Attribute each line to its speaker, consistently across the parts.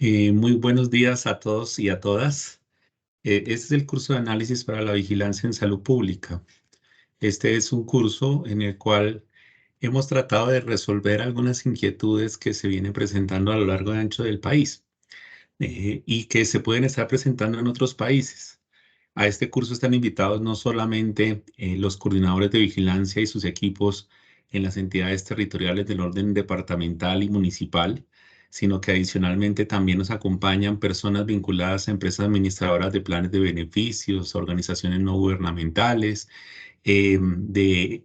Speaker 1: Muy buenos días a todos y a todas. Este es el curso de análisis para la vigilancia en salud pública. Este es un curso en el cual hemos tratado de resolver algunas inquietudes que se vienen presentando a lo largo y ancho del país y que se pueden estar presentando en otros países. A este curso están invitados no solamente los coordinadores de vigilancia y sus equipos en las entidades territoriales del orden departamental y municipal, sino que adicionalmente también nos acompañan personas vinculadas a empresas administradoras de planes de beneficios, organizaciones no gubernamentales, de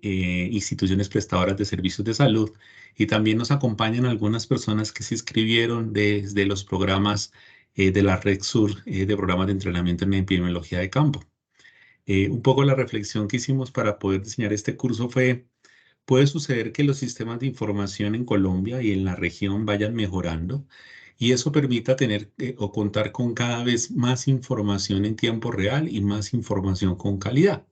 Speaker 1: instituciones prestadoras de servicios de salud, y también nos acompañan algunas personas que se inscribieron desde los programas de la Red Sur de programas de entrenamiento en epidemiología de campo. Un poco la reflexión que hicimos para poder diseñar este curso fue: puede suceder que los sistemas de información en Colombia y en la región vayan mejorando y eso permita tener o contar con cada vez más información en tiempo real y más información con calidad.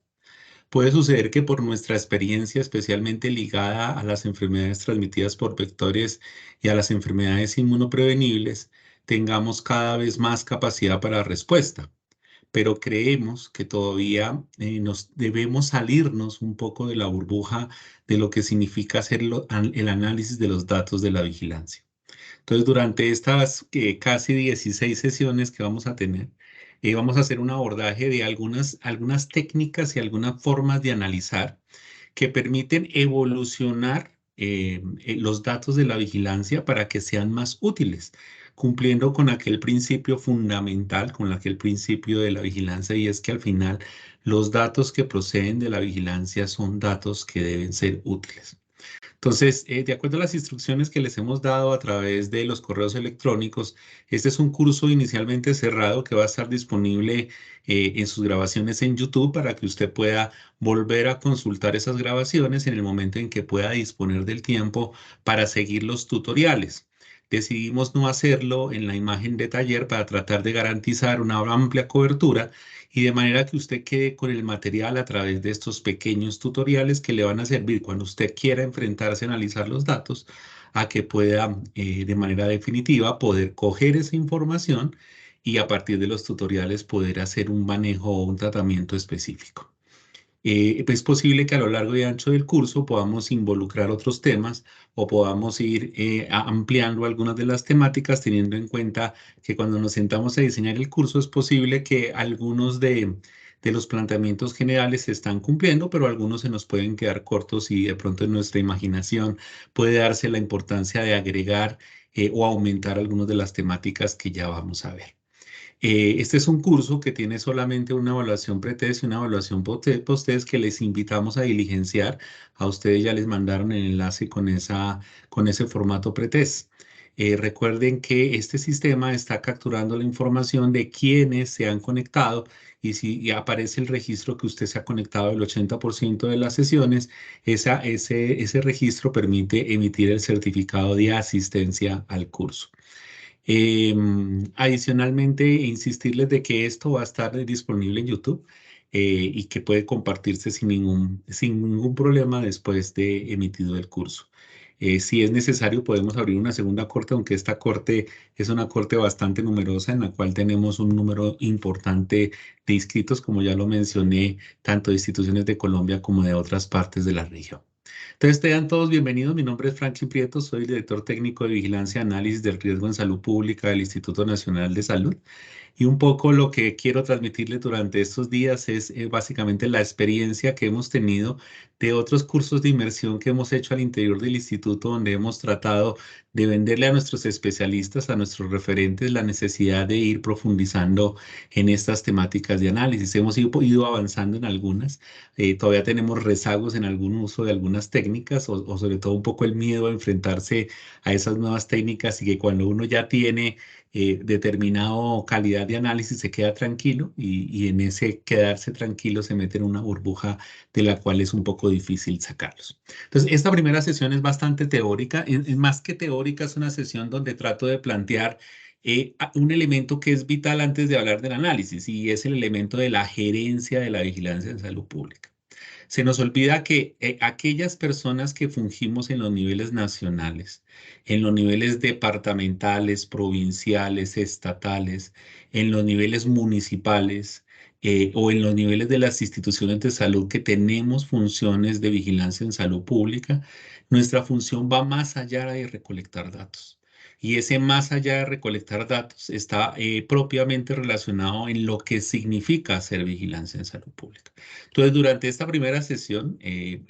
Speaker 1: Puede suceder que por nuestra experiencia, especialmente ligada a las enfermedades transmitidas por vectores y a las enfermedades inmunoprevenibles, tengamos cada vez más capacidad para respuesta, pero creemos que todavía nos debemos salirnos un poco de la burbuja de lo que significa hacer el análisis de los datos de la vigilancia. Entonces, durante estas casi 16 sesiones que vamos a tener, vamos a hacer un abordaje de algunas técnicas y algunas formas de analizar que permiten evolucionar los datos de la vigilancia para que sean más útiles, cumpliendo con aquel principio fundamental, con aquel principio de la vigilancia, y es que al final los datos que proceden de la vigilancia son datos que deben ser útiles. Entonces, de acuerdo a las instrucciones que les hemos dado a través de los correos electrónicos, este es un curso inicialmente cerrado que va a estar disponible en sus grabaciones en YouTube para que usted pueda volver a consultar esas grabaciones en el momento en que pueda disponer del tiempo para seguir los tutoriales. Decidimos no hacerlo en la imagen de taller para tratar de garantizar una amplia cobertura y de manera que usted quede con el material a través de estos pequeños tutoriales que le van a servir cuando usted quiera enfrentarse a analizar los datos, a que pueda de manera definitiva poder coger esa información y a partir de los tutoriales poder hacer un manejo o un tratamiento específico. Es posible que a lo largo y ancho del curso podamos involucrar otros temas o podamos ir ampliando algunas de las temáticas, teniendo en cuenta que cuando nos sentamos a diseñar el curso es posible que algunos de los planteamientos generales se están cumpliendo, pero algunos se nos pueden quedar cortos y de pronto en nuestra imaginación puede darse la importancia de agregar o aumentar algunas de las temáticas que ya vamos a ver. Este es un curso que tiene solamente una evaluación pretest y una evaluación posttest que les invitamos a diligenciar. A ustedes ya les mandaron el enlace con ese formato pretest. Recuerden que este sistema está capturando la información de quienes se han conectado, y si aparece el registro que usted se ha conectado el 80% de las sesiones, ese registro permite emitir el certificado de asistencia al curso. Adicionalmente, insistirles de que esto va a estar disponible en YouTube y que puede compartirse sin ningún problema después de emitido el curso. Si es necesario, podemos abrir una segunda corte, aunque esta corte es una corte bastante numerosa en la cual tenemos un número importante de inscritos, como ya lo mencioné, tanto de instituciones de Colombia como de otras partes de la región. Entonces, sean todos bienvenidos. Mi nombre es Franklin Prieto, soy el director técnico de Vigilancia y Análisis del Riesgo en Salud Pública del Instituto Nacional de Salud. Y un poco lo que quiero transmitirles durante estos días es básicamente la experiencia que hemos tenido de otros cursos de inmersión que hemos hecho al interior del instituto, donde hemos tratado de venderle a nuestros especialistas, a nuestros referentes, la necesidad de ir profundizando en estas temáticas de análisis. Hemos ido avanzando en algunas, todavía tenemos rezagos en algún uso de algunas técnicas o sobre todo un poco el miedo a enfrentarse a esas nuevas técnicas, y que cuando uno ya tiene determinado calidad de análisis se queda tranquilo y en ese quedarse tranquilo se mete en una burbuja de la cual es un poco difícil sacarlos. Entonces, esta primera sesión es bastante teórica, es más que teórica, es una sesión donde trato de plantear un elemento que es vital antes de hablar del análisis, y es el elemento de la gerencia de la vigilancia en salud pública. Se nos olvida que aquellas personas que fungimos en los niveles nacionales, en los niveles departamentales, provinciales, estatales, en los niveles municipales o en los niveles de las instituciones de salud que tenemos funciones de vigilancia en salud pública, nuestra función va más allá de recolectar datos. Y ese más allá de recolectar datos está propiamente relacionado en lo que significa hacer vigilancia en salud pública. Entonces, durante esta primera sesión,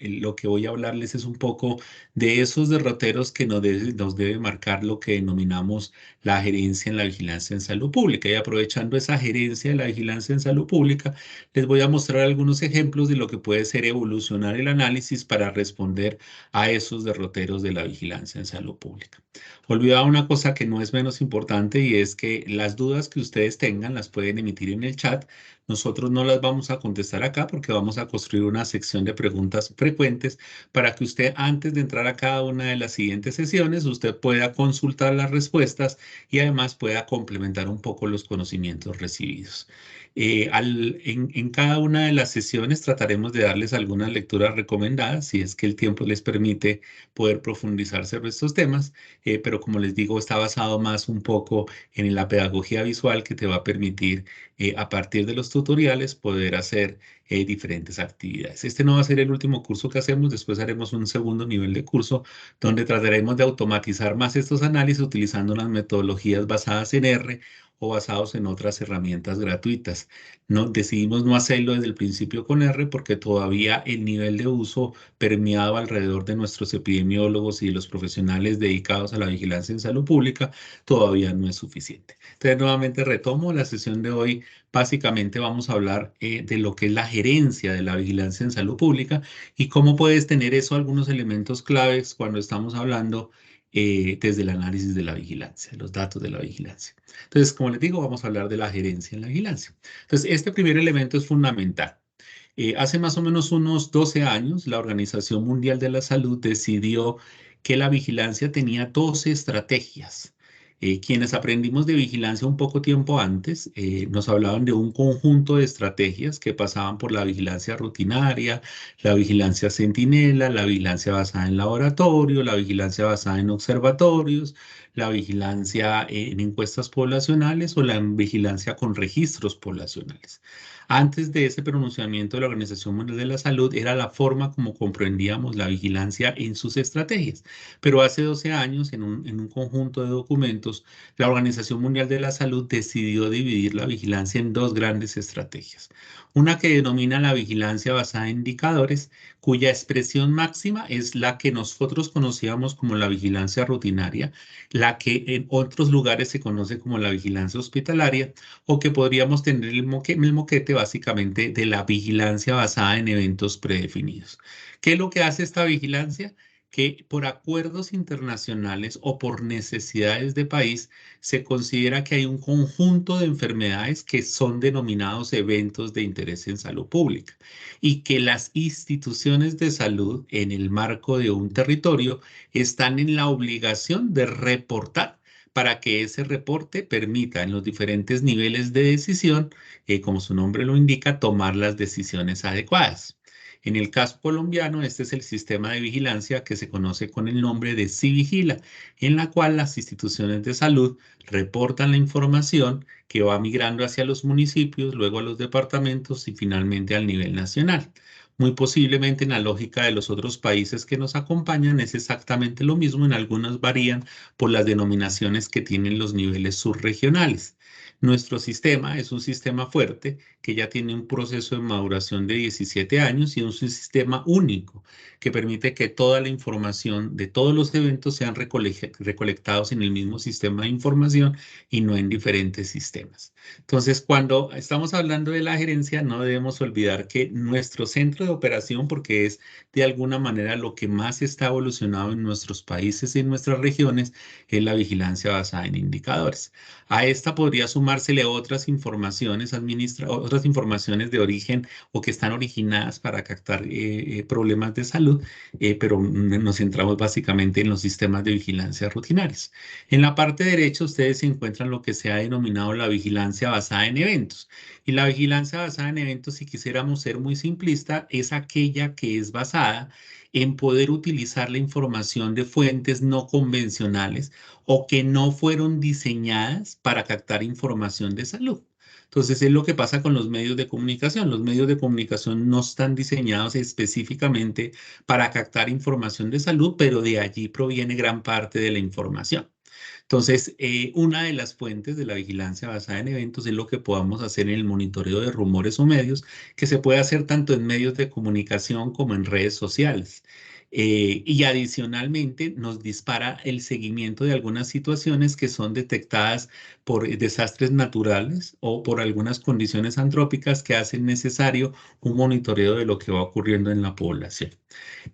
Speaker 1: lo que voy a hablarles es un poco de esos derroteros que nos debe marcar lo que denominamos la gerencia en la vigilancia en salud pública. Y aprovechando esa gerencia en la vigilancia en salud pública, les voy a mostrar algunos ejemplos de lo que puede ser evolucionar el análisis para responder a esos derroteros de la vigilancia en salud pública. Olvidaba una cosa que no es menos importante y es que las dudas que ustedes tengan las pueden emitir en el chat. Nosotros no las vamos a contestar acá porque vamos a construir una sección de preguntas frecuentes para que usted, antes de entrar a cada una de las siguientes sesiones, usted pueda consultar las respuestas y además pueda complementar un poco los conocimientos recibidos. En cada una de las sesiones trataremos de darles algunas lecturas recomendadas, si es que el tiempo les permite poder profundizar sobre estos temas, pero como les digo, está basado más un poco en la pedagogía visual que te va a permitir a partir de los tutoriales poder hacer diferentes actividades. Este no va a ser el último curso que hacemos, después haremos un segundo nivel de curso donde trataremos de automatizar más estos análisis utilizando unas metodologías basadas en R o basados en otras herramientas gratuitas. No, decidimos no hacerlo desde el principio con R porque todavía el nivel de uso permeado alrededor de nuestros epidemiólogos y los profesionales dedicados a la vigilancia en salud pública todavía no es suficiente. Entonces, nuevamente retomo la sesión de hoy. Básicamente vamos a hablar de lo que es la gerencia de la vigilancia en salud pública y cómo puedes tener eso algunos elementos claves cuando estamos hablando desde el análisis de la vigilancia, los datos de la vigilancia. Entonces, como les digo, vamos a hablar de la gerencia en la vigilancia. Entonces, este primer elemento es fundamental. Hace más o menos unos 12 años, la Organización Mundial de la Salud decidió que la vigilancia tenía 12 estrategias. Quienes aprendimos de vigilancia un poco tiempo antes, nos hablaban de un conjunto de estrategias que pasaban por la vigilancia rutinaria, la vigilancia centinela, la vigilancia basada en laboratorio, la vigilancia basada en observatorios, la vigilancia en encuestas poblacionales o la vigilancia con registros poblacionales. Antes de ese pronunciamiento de la Organización Mundial de la Salud era la forma como comprendíamos la vigilancia en sus estrategias. Pero hace 12 años, en un conjunto de documentos, la Organización Mundial de la Salud decidió dividir la vigilancia en dos grandes estrategias. Una que denomina la vigilancia basada en indicadores, cuya expresión máxima es la que nosotros conocíamos como la vigilancia rutinaria, la que en otros lugares se conoce como la vigilancia hospitalaria, o que podríamos tener el moquete básicamente de la vigilancia basada en eventos predefinidos. ¿Qué es lo que hace esta vigilancia? Que por acuerdos internacionales o por necesidades de país se considera que hay un conjunto de enfermedades que son denominados eventos de interés en salud pública y que las instituciones de salud en el marco de un territorio están en la obligación de reportar para que ese reporte permita en los diferentes niveles de decisión, como su nombre lo indica, tomar las decisiones adecuadas. En el caso colombiano, este es el sistema de vigilancia que se conoce con el nombre de Civigila, en la cual las instituciones de salud reportan la información que va migrando hacia los municipios, luego a los departamentos y finalmente al nivel nacional. Muy posiblemente en la lógica de los otros países que nos acompañan es exactamente lo mismo, en algunos varían por las denominaciones que tienen los niveles subregionales. Nuestro sistema es un sistema fuerte que ya tiene un proceso de maduración de 17 años y es un sistema único que permite que toda la información de todos los eventos sean recolectados en el mismo sistema de información y no en diferentes sistemas. Entonces, cuando estamos hablando de la gerencia, no debemos olvidar que nuestro centro de operación, porque es de alguna manera lo que más está evolucionado en nuestros países y en nuestras regiones, es la vigilancia basada en indicadores. A esta podría sumar sumársele otras informaciones, otras informaciones de origen o que están originadas para captar problemas de salud, pero nos centramos básicamente en los sistemas de vigilancia rutinarios. En la parte derecha ustedes encuentran lo que se ha denominado la vigilancia basada en eventos. Y la vigilancia basada en eventos, si quisiéramos ser muy simplista, es aquella que es basada en poder utilizar la información de fuentes no convencionales o que no fueron diseñadas para captar información de salud. Entonces, es lo que pasa con los medios de comunicación. Los medios de comunicación no están diseñados específicamente para captar información de salud, pero de allí proviene gran parte de la información. Entonces, una de las fuentes de la vigilancia basada en eventos es lo que podamos hacer en el monitoreo de rumores o medios, que se puede hacer tanto en medios de comunicación como en redes sociales. Y adicionalmente nos dispara el seguimiento de algunas situaciones que son detectadas por desastres naturales o por algunas condiciones antrópicas que hacen necesario un monitoreo de lo que va ocurriendo en la población.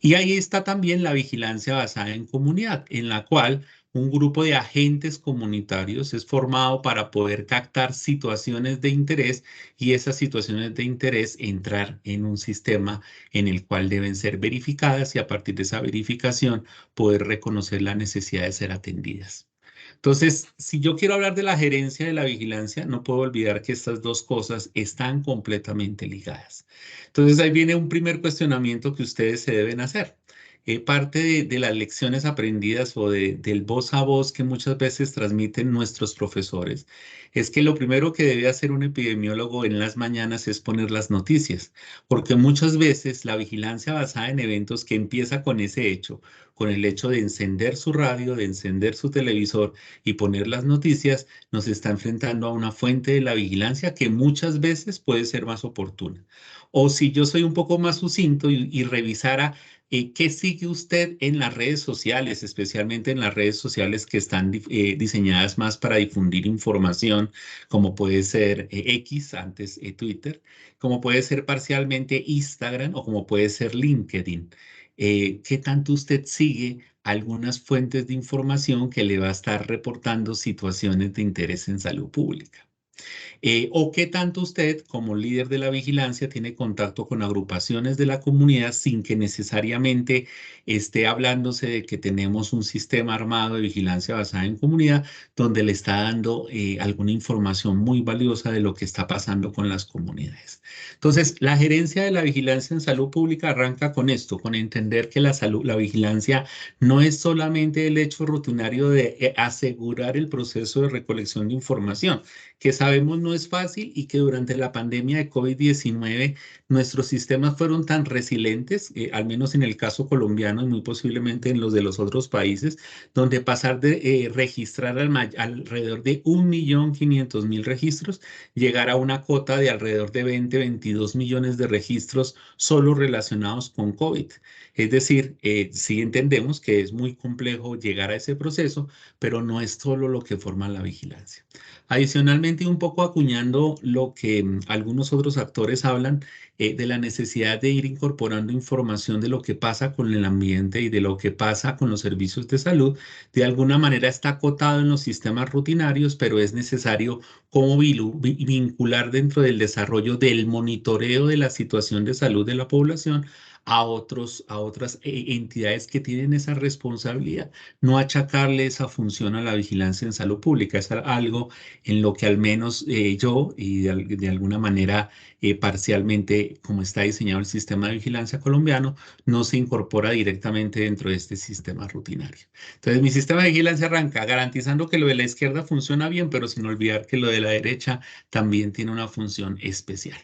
Speaker 1: Y ahí está también la vigilancia basada en comunidad, en la cual un grupo de agentes comunitarios es formado para poder captar situaciones de interés y esas situaciones de interés entrar en un sistema en el cual deben ser verificadas y a partir de esa verificación poder reconocer la necesidad de ser atendidas. Entonces, si yo quiero hablar de la gerencia de la vigilancia, no puedo olvidar que estas dos cosas están completamente ligadas. Entonces, ahí viene un primer cuestionamiento que ustedes se deben hacer. Parte de las lecciones aprendidas o del voz a voz que muchas veces transmiten nuestros profesores es que lo primero que debe hacer un epidemiólogo en las mañanas es poner las noticias, porque muchas veces la vigilancia basada en eventos que empieza con ese hecho, con el hecho de encender su radio, de encender su televisor y poner las noticias, nos está enfrentando a una fuente de la vigilancia que muchas veces puede ser más oportuna. O si yo soy un poco más sucinto y revisara ¿qué sigue usted en las redes sociales, especialmente en las redes sociales que están diseñadas más para difundir información, como puede ser X, antes Twitter, como puede ser parcialmente Instagram o como puede ser LinkedIn? ¿Qué tanto usted sigue algunas fuentes de información que le va a estar reportando situaciones de interés en salud pública? ¿O qué tanto usted, como líder de la vigilancia, tiene contacto con agrupaciones de la comunidad sin que necesariamente esté hablándose de que tenemos un sistema armado de vigilancia basada en comunidad, donde le está dando alguna información muy valiosa de lo que está pasando con las comunidades? Entonces, la gerencia de la vigilancia en salud pública arranca con esto, con entender que la vigilancia no es solamente el hecho rutinario de asegurar el proceso de recolección de información, que sabemos no es fácil y que durante la pandemia de COVID-19 nuestros sistemas fueron tan resilientes, al menos en el caso colombiano y muy posiblemente en los de los otros países, donde pasar de registrar alrededor de 1.500.000 registros, llegar a una cota de alrededor de 22 millones de registros solo relacionados con COVID. Es decir, sí entendemos que es muy complejo llegar a ese proceso, pero no es solo lo que forma la vigilancia. Adicionalmente, un poco acuñando lo que algunos otros actores hablan de la necesidad de ir incorporando información de lo que pasa con el ambiente y de lo que pasa con los servicios de salud, de alguna manera está acotado en los sistemas rutinarios, pero es necesario como vincular dentro del desarrollo del monitoreo de la situación de salud de la población a otras entidades que tienen esa responsabilidad, no achacarle esa función a la vigilancia en salud pública. Es algo en lo que al menos yo y de alguna manera parcialmente, como está diseñado el sistema de vigilancia colombiano, no se incorpora directamente dentro de este sistema rutinario. Entonces, mi sistema de vigilancia arranca garantizando que lo de la izquierda funciona bien, pero sin olvidar que lo de la derecha también tiene una función especial.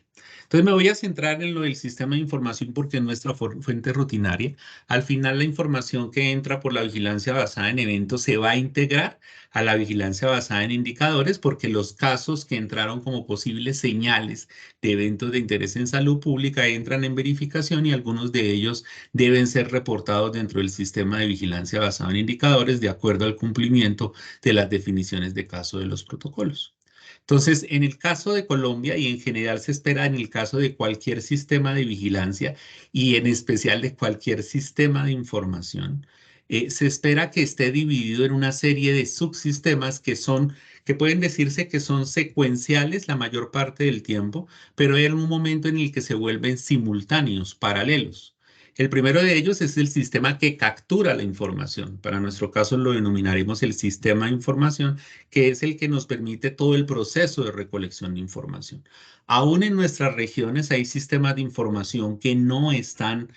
Speaker 1: Entonces me voy a centrar en lo del sistema de información porque es nuestra fuente rutinaria. Al final la información que entra por la vigilancia basada en eventos se va a integrar a la vigilancia basada en indicadores porque los casos que entraron como posibles señales de eventos de interés en salud pública entran en verificación y algunos de ellos deben ser reportados dentro del sistema de vigilancia basado en indicadores de acuerdo al cumplimiento de las definiciones de caso de los protocolos. Entonces, en el caso de Colombia y en general se espera en el caso de cualquier sistema de vigilancia y en especial de cualquier sistema de información, se espera que esté dividido en una serie de subsistemas que pueden decirse que son secuenciales la mayor parte del tiempo, pero hay un momento en el que se vuelven simultáneos, paralelos. El primero de ellos es el sistema que captura la información. Para nuestro caso lo denominaremos el sistema de información, que es el que nos permite todo el proceso de recolección de información. Aún en nuestras regiones hay sistemas de información que no están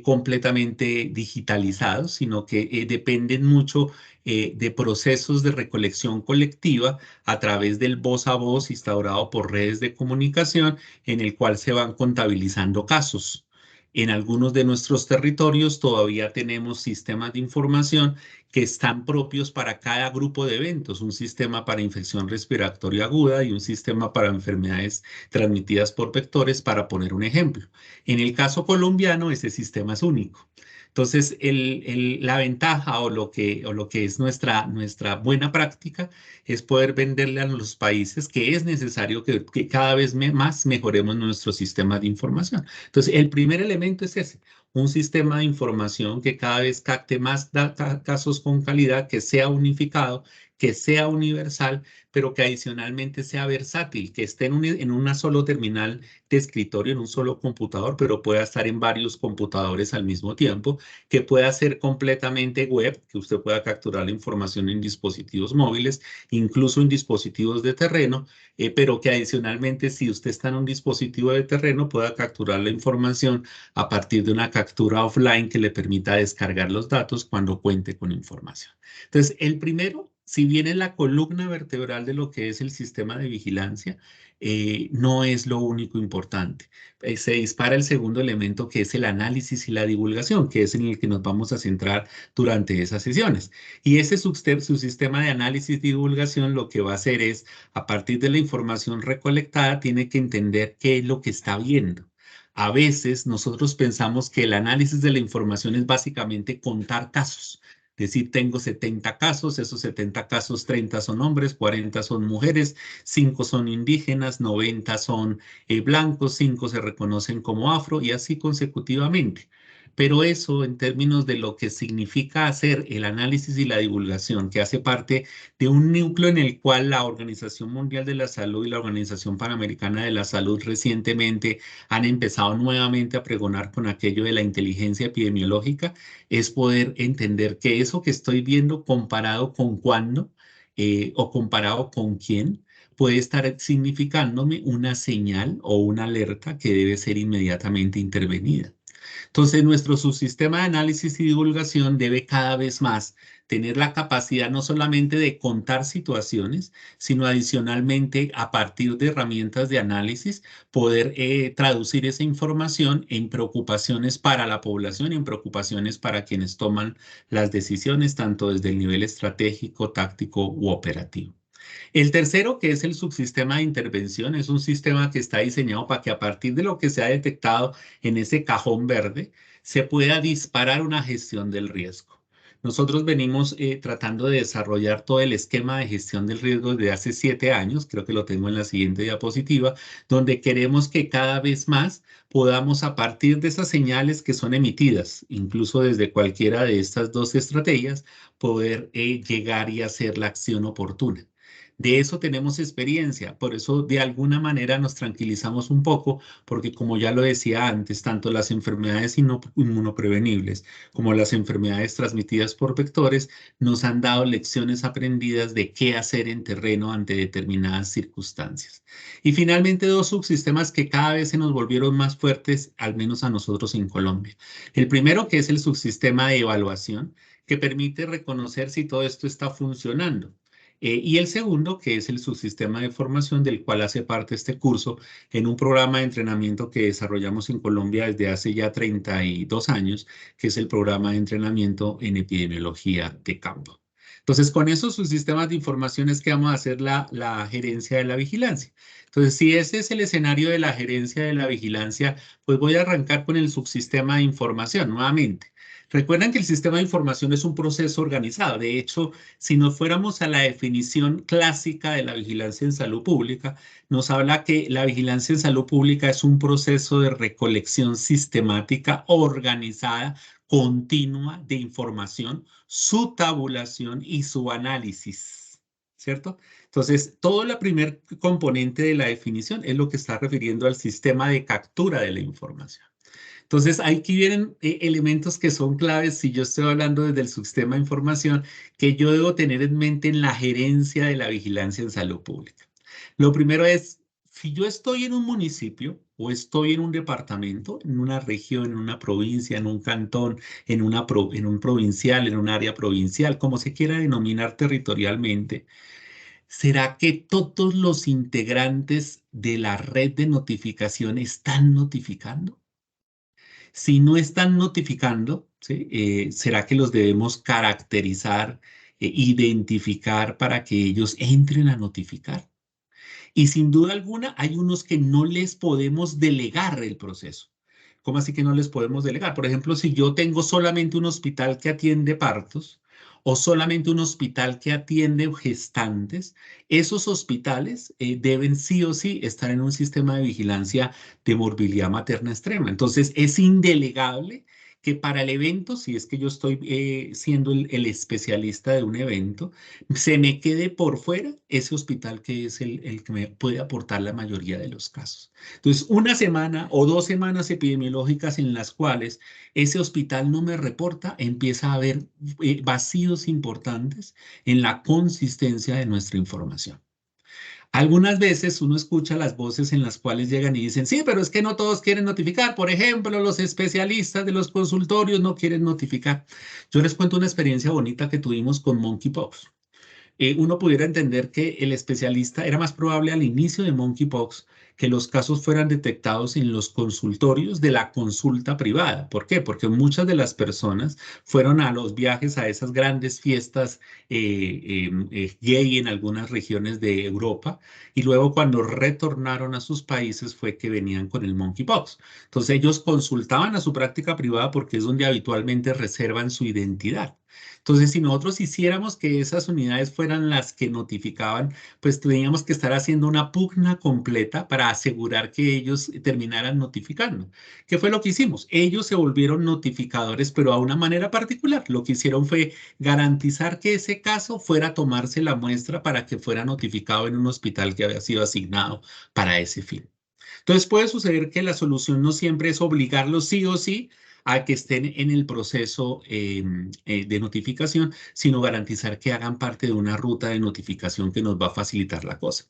Speaker 1: completamente digitalizados, sino que dependen mucho de procesos de recolección colectiva a través del voz a voz instaurado por redes de comunicación en el cual se van contabilizando casos. En algunos de nuestros territorios todavía tenemos sistemas de información que están propios para cada grupo de eventos, un sistema para infección respiratoria aguda y un sistema para enfermedades transmitidas por vectores, para poner un ejemplo. En el caso colombiano, ese sistema es único. Entonces, la ventaja o lo que es nuestra buena práctica es poder venderle a los países que es necesario que cada vez más mejoremos nuestro sistema de información. Entonces, el primer elemento es ese, un sistema de información que cada vez capte más casos con calidad, que sea unificado, que sea universal, pero que adicionalmente sea versátil, que esté en una solo terminal de escritorio, en un solo computador, pero pueda estar en varios computadores al mismo tiempo, que pueda ser completamente web, que usted pueda capturar la información en dispositivos móviles, incluso en dispositivos de terreno, pero que adicionalmente, si usted está en un dispositivo de terreno, pueda capturar la información a partir de una captura offline que le permita descargar los datos cuando cuente con información. Entonces, el primero, si bien es la columna vertebral de lo que es el sistema de vigilancia, no es lo único importante. Se dispara el segundo elemento, que es el análisis y la divulgación, que es en el que nos vamos a centrar durante esas sesiones. Y ese su sistema de análisis y divulgación lo que va a hacer es, a partir de la información recolectada, tiene que entender qué es lo que está viendo. A veces nosotros pensamos que el análisis de la información es básicamente contar casos. Es decir, tengo 70 casos, esos 70 casos, 30 son hombres, 40 son mujeres, 5 son indígenas, 90 son blancos, 5 se reconocen como afro y así consecutivamente. Pero eso, en términos de lo que significa hacer el análisis y la divulgación, que hace parte de un núcleo en el cual la Organización Mundial de la Salud y la Organización Panamericana de la Salud recientemente han empezado nuevamente a pregonar con aquello de la inteligencia epidemiológica, es poder entender que eso que estoy viendo comparado con cuándo o comparado con quién puede estar significándome una señal o una alerta que debe ser inmediatamente intervenida. Entonces, nuestro subsistema de análisis y divulgación debe cada vez más tener la capacidad no solamente de contar situaciones, sino adicionalmente, a partir de herramientas de análisis, poder traducir esa información en preocupaciones para la población y en preocupaciones para quienes toman las decisiones, tanto desde el nivel estratégico, táctico u operativo. El tercero, que es el subsistema de intervención, es un sistema que está diseñado para que a partir de lo que se ha detectado en ese cajón verde, se pueda disparar una gestión del riesgo. Nosotros venimos tratando de desarrollar todo el esquema de gestión del riesgo desde hace 7 años, creo que lo tengo en la siguiente diapositiva, donde queremos que cada vez más podamos, a partir de esas señales que son emitidas, incluso desde cualquiera de estas dos estrategias, poder llegar y hacer la acción oportuna. De eso tenemos experiencia, por eso de alguna manera nos tranquilizamos un poco, porque como ya lo decía antes, tanto las enfermedades inmunoprevenibles como las enfermedades transmitidas por vectores nos han dado lecciones aprendidas de qué hacer en terreno ante determinadas circunstancias. Y finalmente, dos subsistemas que cada vez se nos volvieron más fuertes, al menos a nosotros en Colombia. El primero, que es el subsistema de evaluación, que permite reconocer si todo esto está funcionando. Y el segundo, que es el subsistema de formación del cual hace parte este curso en un programa de entrenamiento que desarrollamos en Colombia desde hace ya 32 años, que es el programa de entrenamiento en epidemiología de campo. Entonces, con esos subsistemas de información es que vamos a hacer la gerencia de la vigilancia. Entonces, si ese es el escenario de la gerencia de la vigilancia, pues voy a arrancar con el subsistema de información nuevamente. Recuerden que el sistema de información es un proceso organizado. De hecho, si nos fuéramos a la definición clásica de la vigilancia en salud pública, nos habla que la vigilancia en salud pública es un proceso de recolección sistemática organizada continua de información, su tabulación y su análisis, ¿cierto? Entonces, todo la primer componente de la definición es lo que está refiriendo al sistema de captura de la información. Entonces, aquí vienen elementos que son claves si yo estoy hablando desde el sistema de información que yo debo tener en mente en la gerencia de la vigilancia en salud pública. Lo primero es, si yo estoy en un municipio o estoy en un departamento, en una región, en una provincia, en un cantón, en un provincial, en un área provincial, como se quiera denominar territorialmente, ¿será que todos los integrantes de la red de notificación están notificando? Si no están notificando, ¿sí? ¿Será que los debemos caracterizar, identificar para que ellos entren a notificar? Y sin duda alguna, hay unos que no les podemos delegar el proceso. ¿Cómo así que no les podemos delegar? Por ejemplo, si yo tengo solamente un hospital que atiende partos o solamente un hospital que atiende gestantes, esos hospitales deben sí o sí estar en un sistema de vigilancia de morbilidad materna extrema. Entonces, es indelegable que para el evento, si es que yo estoy siendo el especialista de un evento, se me quede por fuera ese hospital que es el que me puede aportar la mayoría de los casos. Entonces, una semana o 2 semanas epidemiológicas en las cuales ese hospital no me reporta, empieza a haber vacíos importantes en la consistencia de nuestra información. Algunas veces uno escucha las voces en las cuales llegan y dicen, sí, pero es que no todos quieren notificar. Por ejemplo, los especialistas de los consultorios no quieren notificar. Yo les cuento una experiencia bonita que tuvimos con Monkeypox. Uno pudiera entender que el especialista era más probable al inicio de monkeypox que los casos fueran detectados en los consultorios de la consulta privada. ¿Por qué? Porque muchas de las personas fueron a los viajes a esas grandes fiestas gay en algunas regiones de Europa y luego cuando retornaron a sus países fue que venían con el monkeypox. Entonces ellos consultaban a su práctica privada porque es donde habitualmente reservan su identidad. Entonces, si nosotros hiciéramos que esas unidades fueran las que notificaban, pues teníamos que estar haciendo una pugna completa para asegurar que ellos terminaran notificando. ¿Qué fue lo que hicimos? Ellos se volvieron notificadores, pero a una manera particular. Lo que hicieron fue garantizar que ese caso fuera a tomarse la muestra para que fuera notificado en un hospital que había sido asignado para ese fin. Entonces puede suceder que la solución no siempre es obligarlos sí o sí a que estén en el proceso de notificación, sino garantizar que hagan parte de una ruta de notificación que nos va a facilitar la cosa.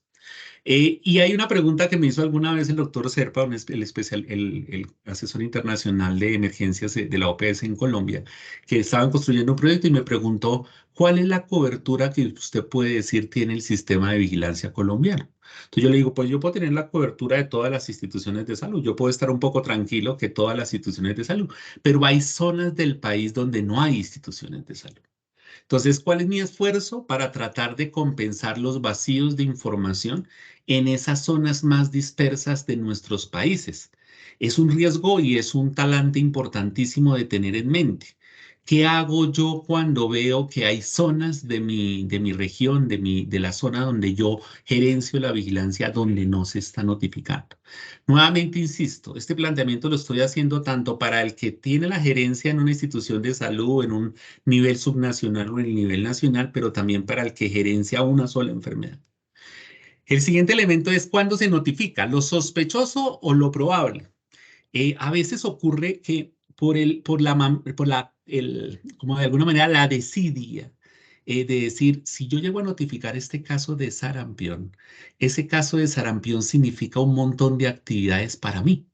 Speaker 1: Y hay una pregunta que me hizo alguna vez el doctor Serpa, el asesor internacional de emergencias de la OPS en Colombia, que estaban construyendo un proyecto y me preguntó, ¿cuál es la cobertura que usted puede decir tiene el sistema de vigilancia colombiano? Entonces yo le digo, pues yo puedo tener la cobertura de todas las instituciones de salud, yo puedo estar un poco tranquilo que todas las instituciones de salud, pero hay zonas del país donde no hay instituciones de salud. Entonces, ¿cuál es mi esfuerzo para tratar de compensar los vacíos de información en esas zonas más dispersas de nuestros países? Es un riesgo y es un talante importantísimo de tener en mente. ¿Qué hago yo cuando veo que hay zonas de mi región, de la zona donde yo gerencio la vigilancia, donde no se está notificando? Nuevamente insisto, este planteamiento lo estoy haciendo tanto para el que tiene la gerencia en una institución de salud, en un nivel subnacional o en el nivel nacional, pero también para el que gerencia una sola enfermedad. El siguiente elemento es cuándo se notifica, lo sospechoso o lo probable. A veces ocurre que como de alguna manera la desidia de decir, si yo llego a notificar este caso de sarampión, ese caso de sarampión significa un montón de actividades para mí.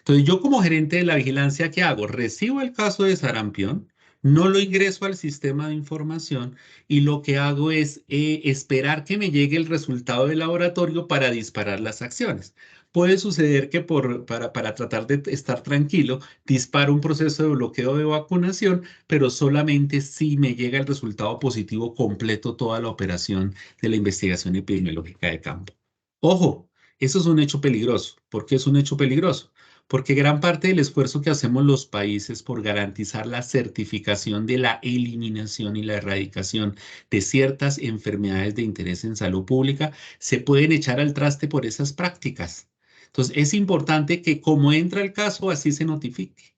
Speaker 1: Entonces, yo como gerente de la vigilancia, ¿qué hago? Recibo el caso de sarampión, no lo ingreso al sistema de información y lo que hago es esperar que me llegue el resultado del laboratorio para disparar las acciones. Puede suceder que para tratar de estar tranquilo, disparo un proceso de bloqueo de vacunación, pero solamente si me llega el resultado positivo completo toda la operación de la investigación epidemiológica de campo. Ojo, eso es un hecho peligroso. ¿Por qué es un hecho peligroso? Porque gran parte del esfuerzo que hacemos los países por garantizar la certificación de la eliminación y la erradicación de ciertas enfermedades de interés en salud pública se pueden echar al traste por esas prácticas. Entonces, es importante que como entra el caso, así se notifique.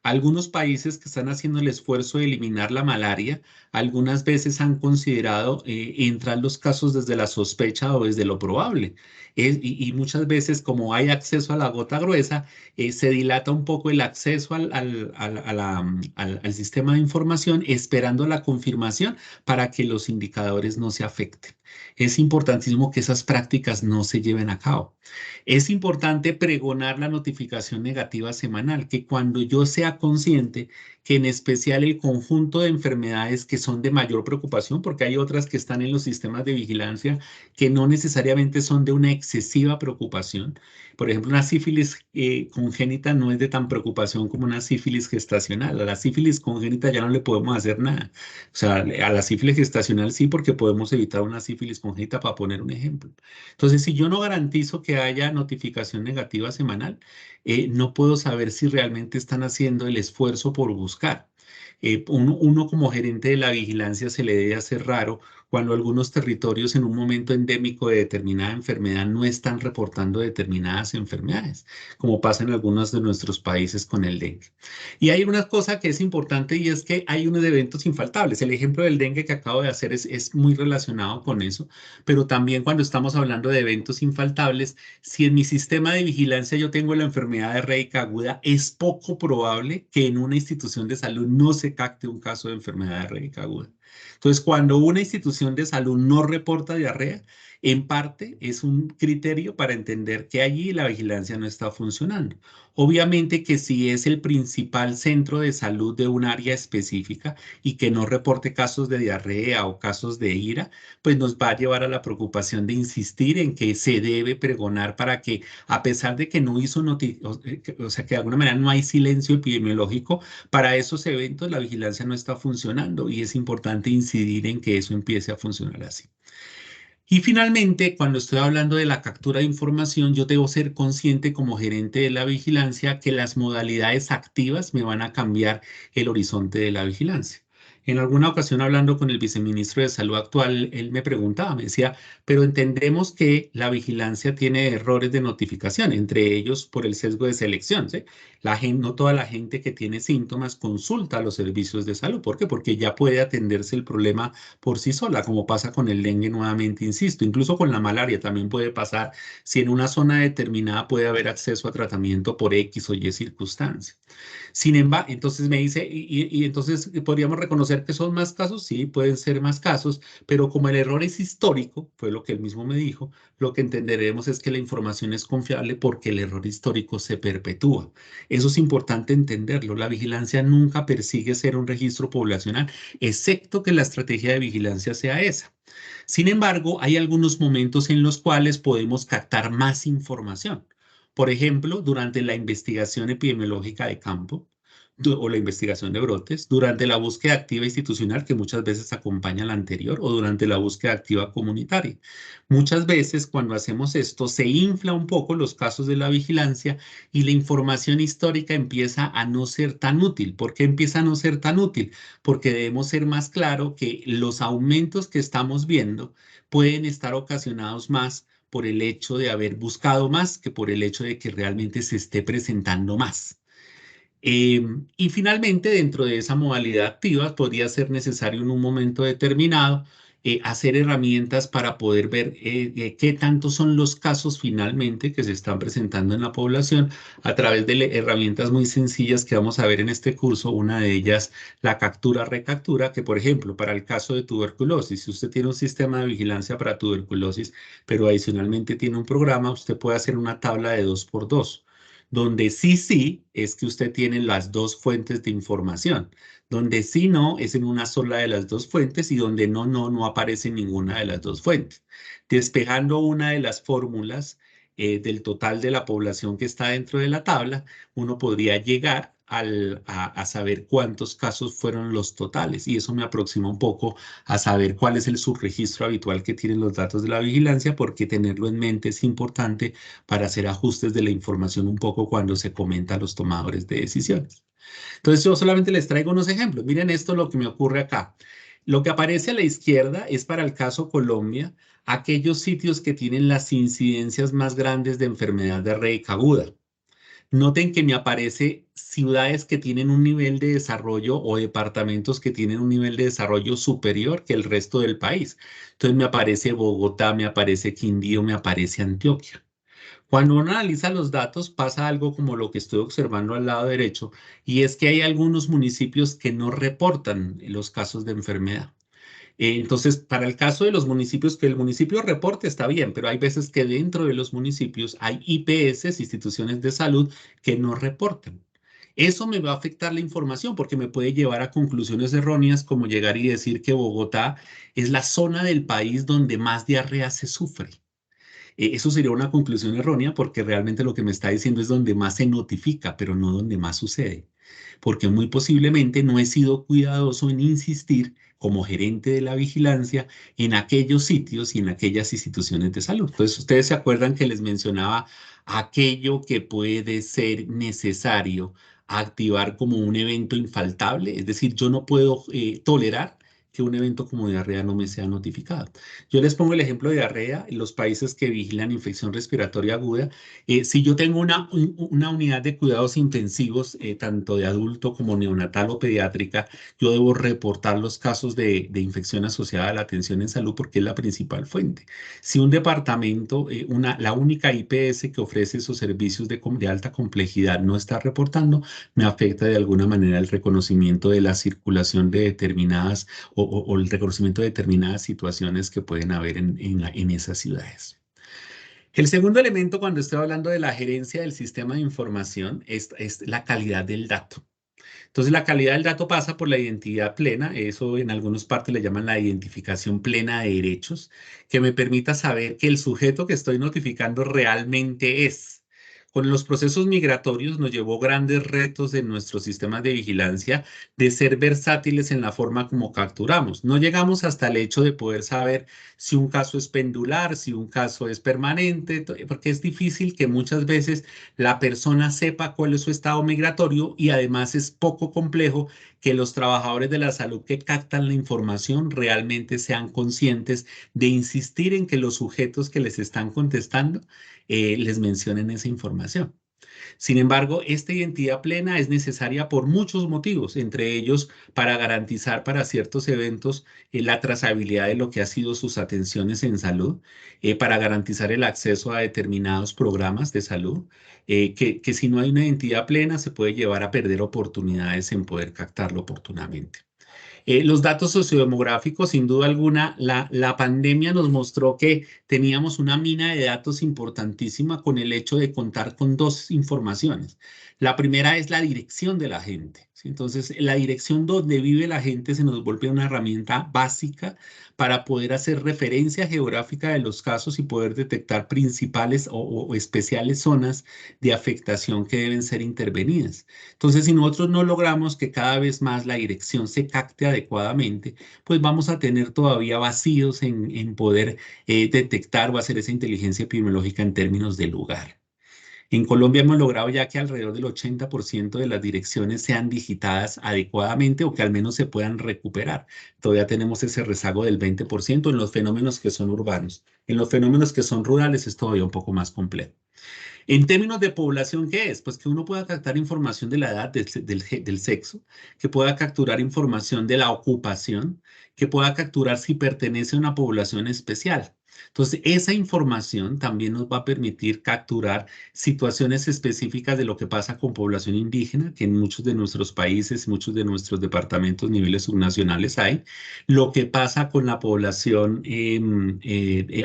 Speaker 1: Algunos países que están haciendo el esfuerzo de eliminar la malaria, algunas veces han considerado entrar los casos desde la sospecha o desde lo probable. Y muchas veces, como hay acceso a la gota gruesa, se dilata un poco el acceso al sistema de información, esperando la confirmación para que los indicadores no se afecten. Es importantísimo que esas prácticas no se lleven a cabo. Es importante pregonar la notificación negativa semanal, que cuando yo sea consciente que en especial el conjunto de enfermedades que son de mayor preocupación, porque hay otras que están en los sistemas de vigilancia que no necesariamente son de una excesiva preocupación. Por ejemplo, una sífilis congénita no es de tan preocupación como una sífilis gestacional. A la sífilis congénita ya no le podemos hacer nada. O sea, a la sífilis gestacional sí, porque podemos evitar una sífilis congénita, para poner un ejemplo. Entonces, si yo no garantizo que haya notificación negativa semanal, no puedo saber si realmente están haciendo el esfuerzo por buscar. Uno como gerente de la vigilancia se le debe hacer raro cuando algunos territorios en un momento endémico de determinada enfermedad no están reportando determinadas enfermedades, como pasa en algunos de nuestros países con el dengue. Y hay una cosa que es importante y es que hay unos eventos infaltables. El ejemplo del dengue que acabo de hacer es muy relacionado con eso, pero también cuando estamos hablando de eventos infaltables, si en mi sistema de vigilancia yo tengo la enfermedad diarreica aguda, es poco probable que en una institución de salud no se capte un caso de enfermedad diarreica aguda. Entonces, cuando una institución de salud no reporta diarrea, en parte es un criterio para entender que allí la vigilancia no está funcionando. Obviamente que si es el principal centro de salud de un área específica y que no reporte casos de diarrea o casos de ira, pues nos va a llevar a la preocupación de insistir en que se debe pregonar para que, a pesar de que no hizo o sea, que de alguna manera no hay silencio epidemiológico, para esos eventos la vigilancia no está funcionando y es importante incidir en que eso empiece a funcionar así. Y finalmente, cuando estoy hablando de la captura de información, yo debo ser consciente como gerente de la vigilancia que las modalidades activas me van a cambiar el horizonte de la vigilancia. En alguna ocasión, hablando con el viceministro de Salud actual, él me preguntaba, me decía, pero entendemos que la vigilancia tiene errores de notificación, entre ellos por el sesgo de selección, ¿sí? No toda la gente que tiene síntomas consulta a los servicios de salud. ¿Por qué? Porque ya puede atenderse el problema por sí sola, como pasa con el dengue nuevamente, insisto, incluso con la malaria también puede pasar si en una zona determinada puede haber acceso a tratamiento por X o Y circunstancia. Sin embargo, entonces me dice, y entonces podríamos reconocer que son más casos, sí, pueden ser más casos, pero como el error es histórico, fue lo que él mismo me dijo, lo que entenderemos es que la información es confiable porque el error histórico se perpetúa. Eso es importante entenderlo. La vigilancia nunca persigue ser un registro poblacional, excepto que la estrategia de vigilancia sea esa. Sin embargo, hay algunos momentos en los cuales podemos captar más información. Por ejemplo, durante la investigación epidemiológica de campo o la investigación de brotes, durante la búsqueda activa institucional que muchas veces acompaña a la anterior o durante la búsqueda activa comunitaria. Muchas veces cuando hacemos esto se infla un poco los casos de la vigilancia y la información histórica empieza a no ser tan útil. ¿Por qué empieza a no ser tan útil? Porque debemos ser más claro que los aumentos que estamos viendo pueden estar ocasionados más por el hecho de haber buscado más que por el hecho de que realmente se esté presentando más. Y finalmente, dentro de esa modalidad activa, podría ser necesario en un momento determinado hacer herramientas para poder ver qué tanto son los casos finalmente que se están presentando en la población a través de herramientas muy sencillas que vamos a ver en este curso. Una de ellas, la captura-recaptura, que por ejemplo, para el caso de tuberculosis, si usted tiene un sistema de vigilancia para tuberculosis, pero adicionalmente tiene un programa, usted puede hacer una tabla de 2x2 donde sí es que usted tiene las dos fuentes de información. Donde sí no es en una sola de las dos fuentes y donde no aparece ninguna de las dos fuentes. Despejando una de las fórmulas del total de la población que está dentro de la tabla, uno podría llegar a saber cuántos casos fueron los totales y eso me aproxima un poco a saber cuál es el subregistro habitual que tienen los datos de la vigilancia, porque tenerlo en mente es importante para hacer ajustes de la información un poco cuando se comenta a los tomadores de decisiones. Entonces yo solamente les traigo unos ejemplos. Miren esto lo que me ocurre acá. Lo que aparece a la izquierda es para el caso Colombia, aquellos sitios que tienen las incidencias más grandes de enfermedad diarreica aguda. Noten que me aparece ciudades que tienen un nivel de desarrollo o departamentos que tienen un nivel de desarrollo superior que el resto del país. Entonces me aparece Bogotá, me aparece Quindío, me aparece Antioquia. Cuando uno analiza los datos, pasa algo como lo que estoy observando al lado derecho, y es que hay algunos municipios que no reportan los casos de enfermedad. Entonces, para el caso de los municipios, que el municipio reporte está bien, pero hay veces que dentro de los municipios hay IPS, instituciones de salud, que no reportan. Eso me va a afectar la información porque me puede llevar a conclusiones erróneas como llegar y decir que Bogotá es la zona del país donde más diarrea se sufre. Eso sería una conclusión errónea porque realmente lo que me está diciendo es donde más se notifica, pero no donde más sucede. Porque muy posiblemente no he sido cuidadoso en insistir como gerente de la vigilancia en aquellos sitios y en aquellas instituciones de salud. Entonces, ustedes se acuerdan que les mencionaba aquello que puede ser necesario activar como un evento infaltable, es decir, yo no puedo tolerar que un evento como diarrea no me sea notificado. Yo les pongo el ejemplo de diarrea en los países que vigilan infección respiratoria aguda. Si yo tengo una unidad de cuidados intensivos, tanto de adulto como neonatal o pediátrica, yo debo reportar los casos de infección asociada a la atención en salud porque es la principal fuente. Si un departamento, la única IPS que ofrece esos servicios de alta complejidad no está reportando, me afecta de alguna manera el reconocimiento de la circulación de determinadas o el reconocimiento de determinadas situaciones que pueden haber en esas ciudades. El segundo elemento cuando estoy hablando de la gerencia del sistema de información es la calidad del dato. Entonces, la calidad del dato pasa por la identidad plena, eso en algunas partes le llaman la identificación plena de derechos, que me permita saber que el sujeto que estoy notificando realmente es. Con los procesos migratorios nos llevó grandes retos en nuestros sistemas de vigilancia de ser versátiles en la forma como capturamos. No llegamos hasta el hecho de poder saber si un caso es pendular, si un caso es permanente, porque es difícil que muchas veces la persona sepa cuál es su estado migratorio y además es poco complejo que los trabajadores de la salud que captan la información realmente sean conscientes de insistir en que los sujetos que les están contestando les mencionen esa información. Sin embargo, esta identidad plena es necesaria por muchos motivos, entre ellos para garantizar para ciertos eventos la trazabilidad de lo que ha sido sus atenciones en salud, para garantizar el acceso a determinados programas de salud, que si no hay una identidad plena se puede llevar a perder oportunidades en poder captarlo oportunamente. Los datos sociodemográficos, sin duda alguna, la pandemia nos mostró que teníamos una mina de datos importantísima con el hecho de contar con dos informaciones. La primera es la dirección de la gente, ¿sí? Entonces, la dirección donde vive la gente se nos vuelve una herramienta básica para poder hacer referencia geográfica de los casos y poder detectar principales o especiales zonas de afectación que deben ser intervenidas. Entonces, si nosotros no logramos que cada vez más la dirección se capte adecuadamente, pues vamos a tener todavía vacíos en poder detectar o hacer esa inteligencia epidemiológica en términos de lugar. En Colombia hemos logrado ya que alrededor del 80% de las direcciones sean digitadas adecuadamente o que al menos se puedan recuperar. Todavía tenemos ese rezago del 20% en los fenómenos que son urbanos. En los fenómenos que son rurales es todavía un poco más complejo. En términos de población, ¿qué es? Pues que uno pueda captar información de la edad, del sexo, que pueda capturar información de la ocupación, que pueda capturar si pertenece a una población especial. Entonces, esa información también nos va a permitir capturar situaciones específicas de lo que pasa con población indígena, que en muchos de nuestros países, muchos de nuestros departamentos, niveles subnacionales hay, lo que pasa con la población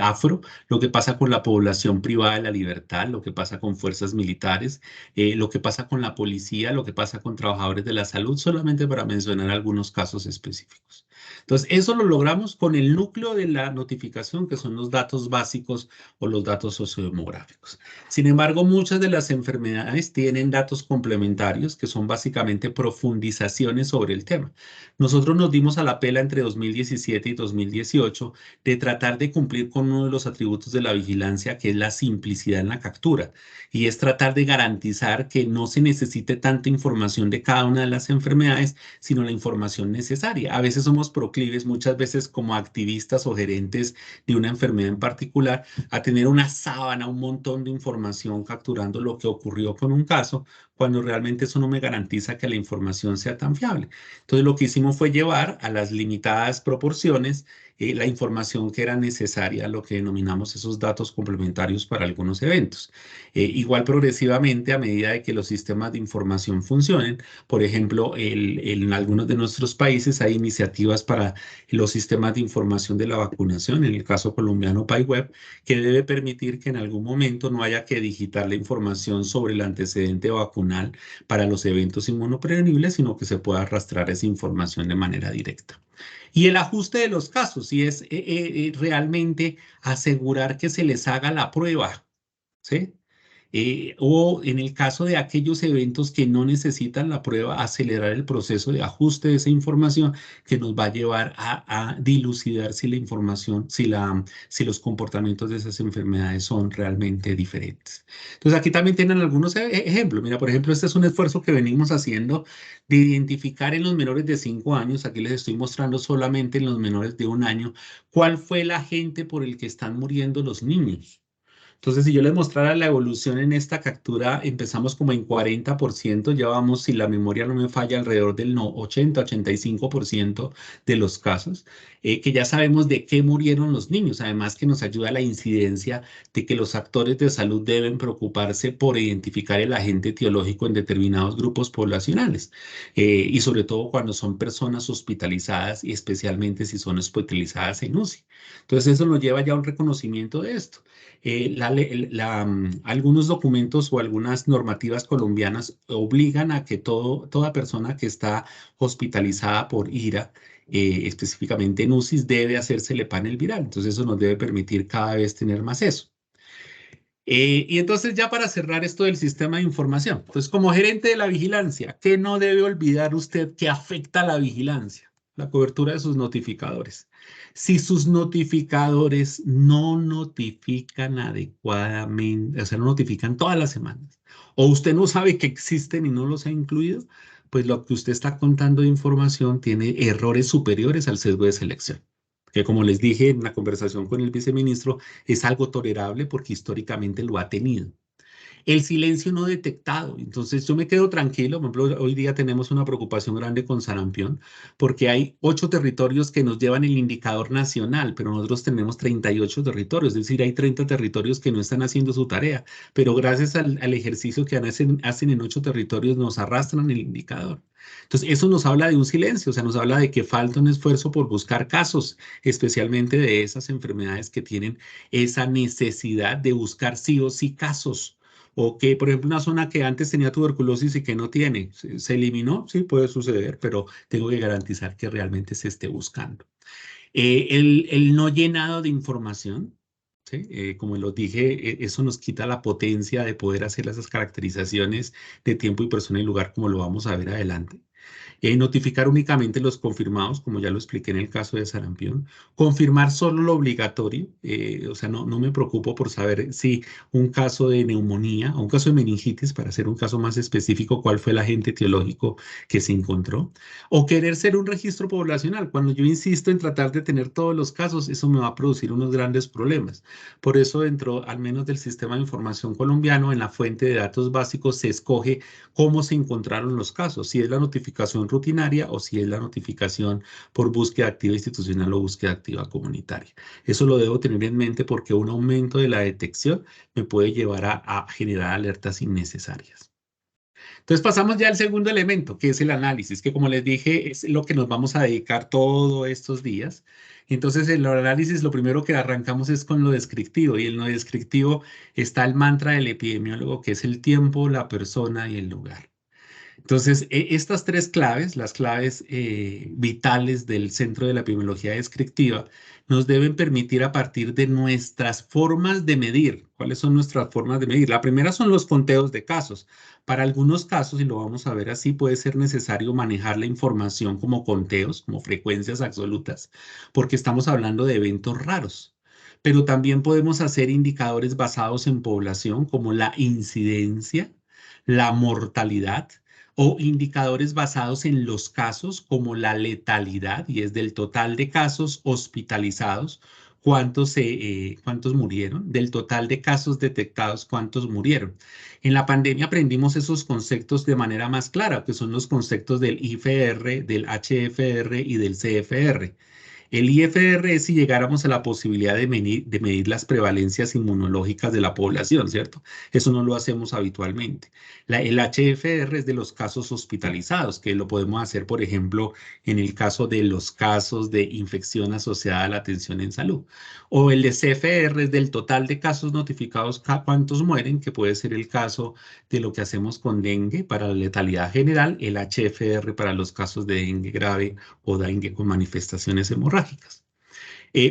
Speaker 1: afro, lo que pasa con la población privada de la libertad, lo que pasa con fuerzas militares, lo que pasa con la policía, lo que pasa con trabajadores de la salud, solamente para mencionar algunos casos específicos. Entonces, eso lo logramos con el núcleo de la notificación, que son los datos básicos o los datos sociodemográficos. Sin embargo, muchas de las enfermedades tienen datos complementarios, que son básicamente profundizaciones sobre el tema. Nosotros nos dimos a la pela entre 2017 y 2018 de tratar de cumplir con uno de los atributos de la vigilancia, que es la simplicidad en la captura, y es tratar de garantizar que no se necesite tanta información de cada una de las enfermedades, sino la información necesaria. A veces somos proclives, muchas veces como activistas o gerentes de una enfermedad, enfermedad en particular, a tener una sábana, un montón de información capturando lo que ocurrió con un caso, cuando realmente eso no me garantiza que la información sea tan fiable. Entonces lo que hicimos fue llevar a las limitadas proporciones la información que era necesaria, lo que denominamos esos datos complementarios para algunos eventos. Igual progresivamente, a medida de que los sistemas de información funcionen, por ejemplo, en algunos de nuestros países hay iniciativas para los sistemas de información de la vacunación, en el caso colombiano PayWeb, que debe permitir que en algún momento no haya que digitar la información sobre el antecedente vacunal para los eventos inmunoprevenibles, sino que se pueda arrastrar esa información de manera directa. Y el ajuste de los casos, si es realmente asegurar que se les haga la prueba, ¿sí? O en el caso de aquellos eventos que no necesitan la prueba, acelerar el proceso de ajuste de esa información que nos va a llevar a dilucidar si la información, si los comportamientos de esas enfermedades son realmente diferentes. Entonces aquí también tienen algunos ejemplos. Mira, por ejemplo, este es un esfuerzo que venimos haciendo de identificar en los menores de 5 años, aquí les estoy mostrando solamente en los menores de 1 año, cuál fue el agente por el que están muriendo los niños. Entonces, si yo les mostrara la evolución en esta captura, empezamos como en 40%, ya vamos, si la memoria no me falla, alrededor del no, 80-85% de los casos, que ya sabemos de qué murieron los niños, además que nos ayuda a la incidencia de que los actores de salud deben preocuparse por identificar el agente etiológico en determinados grupos poblacionales, y sobre todo cuando son personas hospitalizadas y especialmente si son hospitalizadas en UCI. Entonces, eso nos lleva ya a un reconocimiento de esto. Algunos documentos o algunas normativas colombianas obligan a que toda persona que está hospitalizada por IRA, específicamente en UCIs, debe hacérsele panel viral. Entonces eso nos debe permitir cada vez tener más eso. Y entonces ya para cerrar esto del sistema de información, pues como gerente de la vigilancia, ¿qué no debe olvidar usted que afecta a la vigilancia? La cobertura de sus notificadores. Si sus notificadores no notifican adecuadamente, o sea, no notifican todas las semanas, o usted no sabe que existen y no los ha incluido, pues lo que usted está contando de información tiene errores superiores al sesgo de selección, que como les dije en la conversación con el viceministro, es algo tolerable porque históricamente lo ha tenido. El silencio no detectado. Entonces yo me quedo tranquilo. Por ejemplo, hoy día tenemos una preocupación grande con sarampión porque hay 8 territorios que nos llevan el indicador nacional, pero nosotros tenemos 38 territorios, es decir, hay 30 territorios que no están haciendo su tarea, pero gracias al ejercicio que hacen en 8 territorios nos arrastran el indicador. Entonces, eso nos habla de un silencio, o sea, nos habla de que falta un esfuerzo por buscar casos, especialmente de esas enfermedades que tienen esa necesidad de buscar sí o sí casos. O que, por ejemplo, una zona que antes tenía tuberculosis y que no tiene, se eliminó, sí, puede suceder, pero tengo que garantizar que realmente se esté buscando. El no llenado de información, ¿sí? Como lo dije, eso nos quita la potencia de poder hacer esas caracterizaciones de tiempo y persona y lugar como lo vamos a ver adelante. Notificar únicamente los confirmados, como ya lo expliqué en el caso de sarampión. Confirmar solo lo obligatorio, o sea, no me preocupo por saber si un caso de neumonía o un caso de meningitis, para hacer un caso más específico, cuál fue el agente etiológico que se encontró. O querer ser un registro poblacional. Cuando yo insisto en tratar de tener todos los casos, eso me va a producir unos grandes problemas. Por eso, dentro al menos del sistema de información colombiano, en la fuente de datos básicos se escoge cómo se encontraron los casos, si es la notificación rutinaria o si es la notificación por búsqueda activa institucional o búsqueda activa comunitaria. Eso lo debo tener en mente porque un aumento de la detección me puede llevar a generar alertas innecesarias. Entonces pasamos ya al segundo elemento, que es el análisis, que como les dije es lo que nos vamos a dedicar todos estos días. Entonces en el análisis lo primero que arrancamos es con lo descriptivo y en lo descriptivo está el mantra del epidemiólogo, que es el tiempo, la persona y el lugar. Entonces, estas 3 claves, las claves vitales del centro de la epidemiología descriptiva, nos deben permitir a partir de nuestras formas de medir. ¿Cuáles son nuestras formas de medir? La primera son los conteos de casos. Para algunos casos, y lo vamos a ver así, puede ser necesario manejar la información como conteos, como frecuencias absolutas, porque estamos hablando de eventos raros. Pero también podemos hacer indicadores basados en población, como la incidencia, la mortalidad, o indicadores basados en los casos como la letalidad, y es del total de casos hospitalizados, cuántos murieron, del total de casos detectados, cuántos murieron. En la pandemia aprendimos esos conceptos de manera más clara, que son los conceptos del IFR, del HFR y del CFR. El IFR es si llegáramos a la posibilidad de medir las prevalencias inmunológicas de la población, ¿cierto? Eso no lo hacemos habitualmente. El HFR es de los casos hospitalizados, que lo podemos hacer, por ejemplo, en el caso de los casos de infección asociada a la atención en salud. O el de CFR es del total de casos notificados, cuántos mueren, que puede ser el caso de lo que hacemos con dengue para la letalidad general, el HFR para los casos de dengue grave o dengue con manifestaciones hemorrágicas.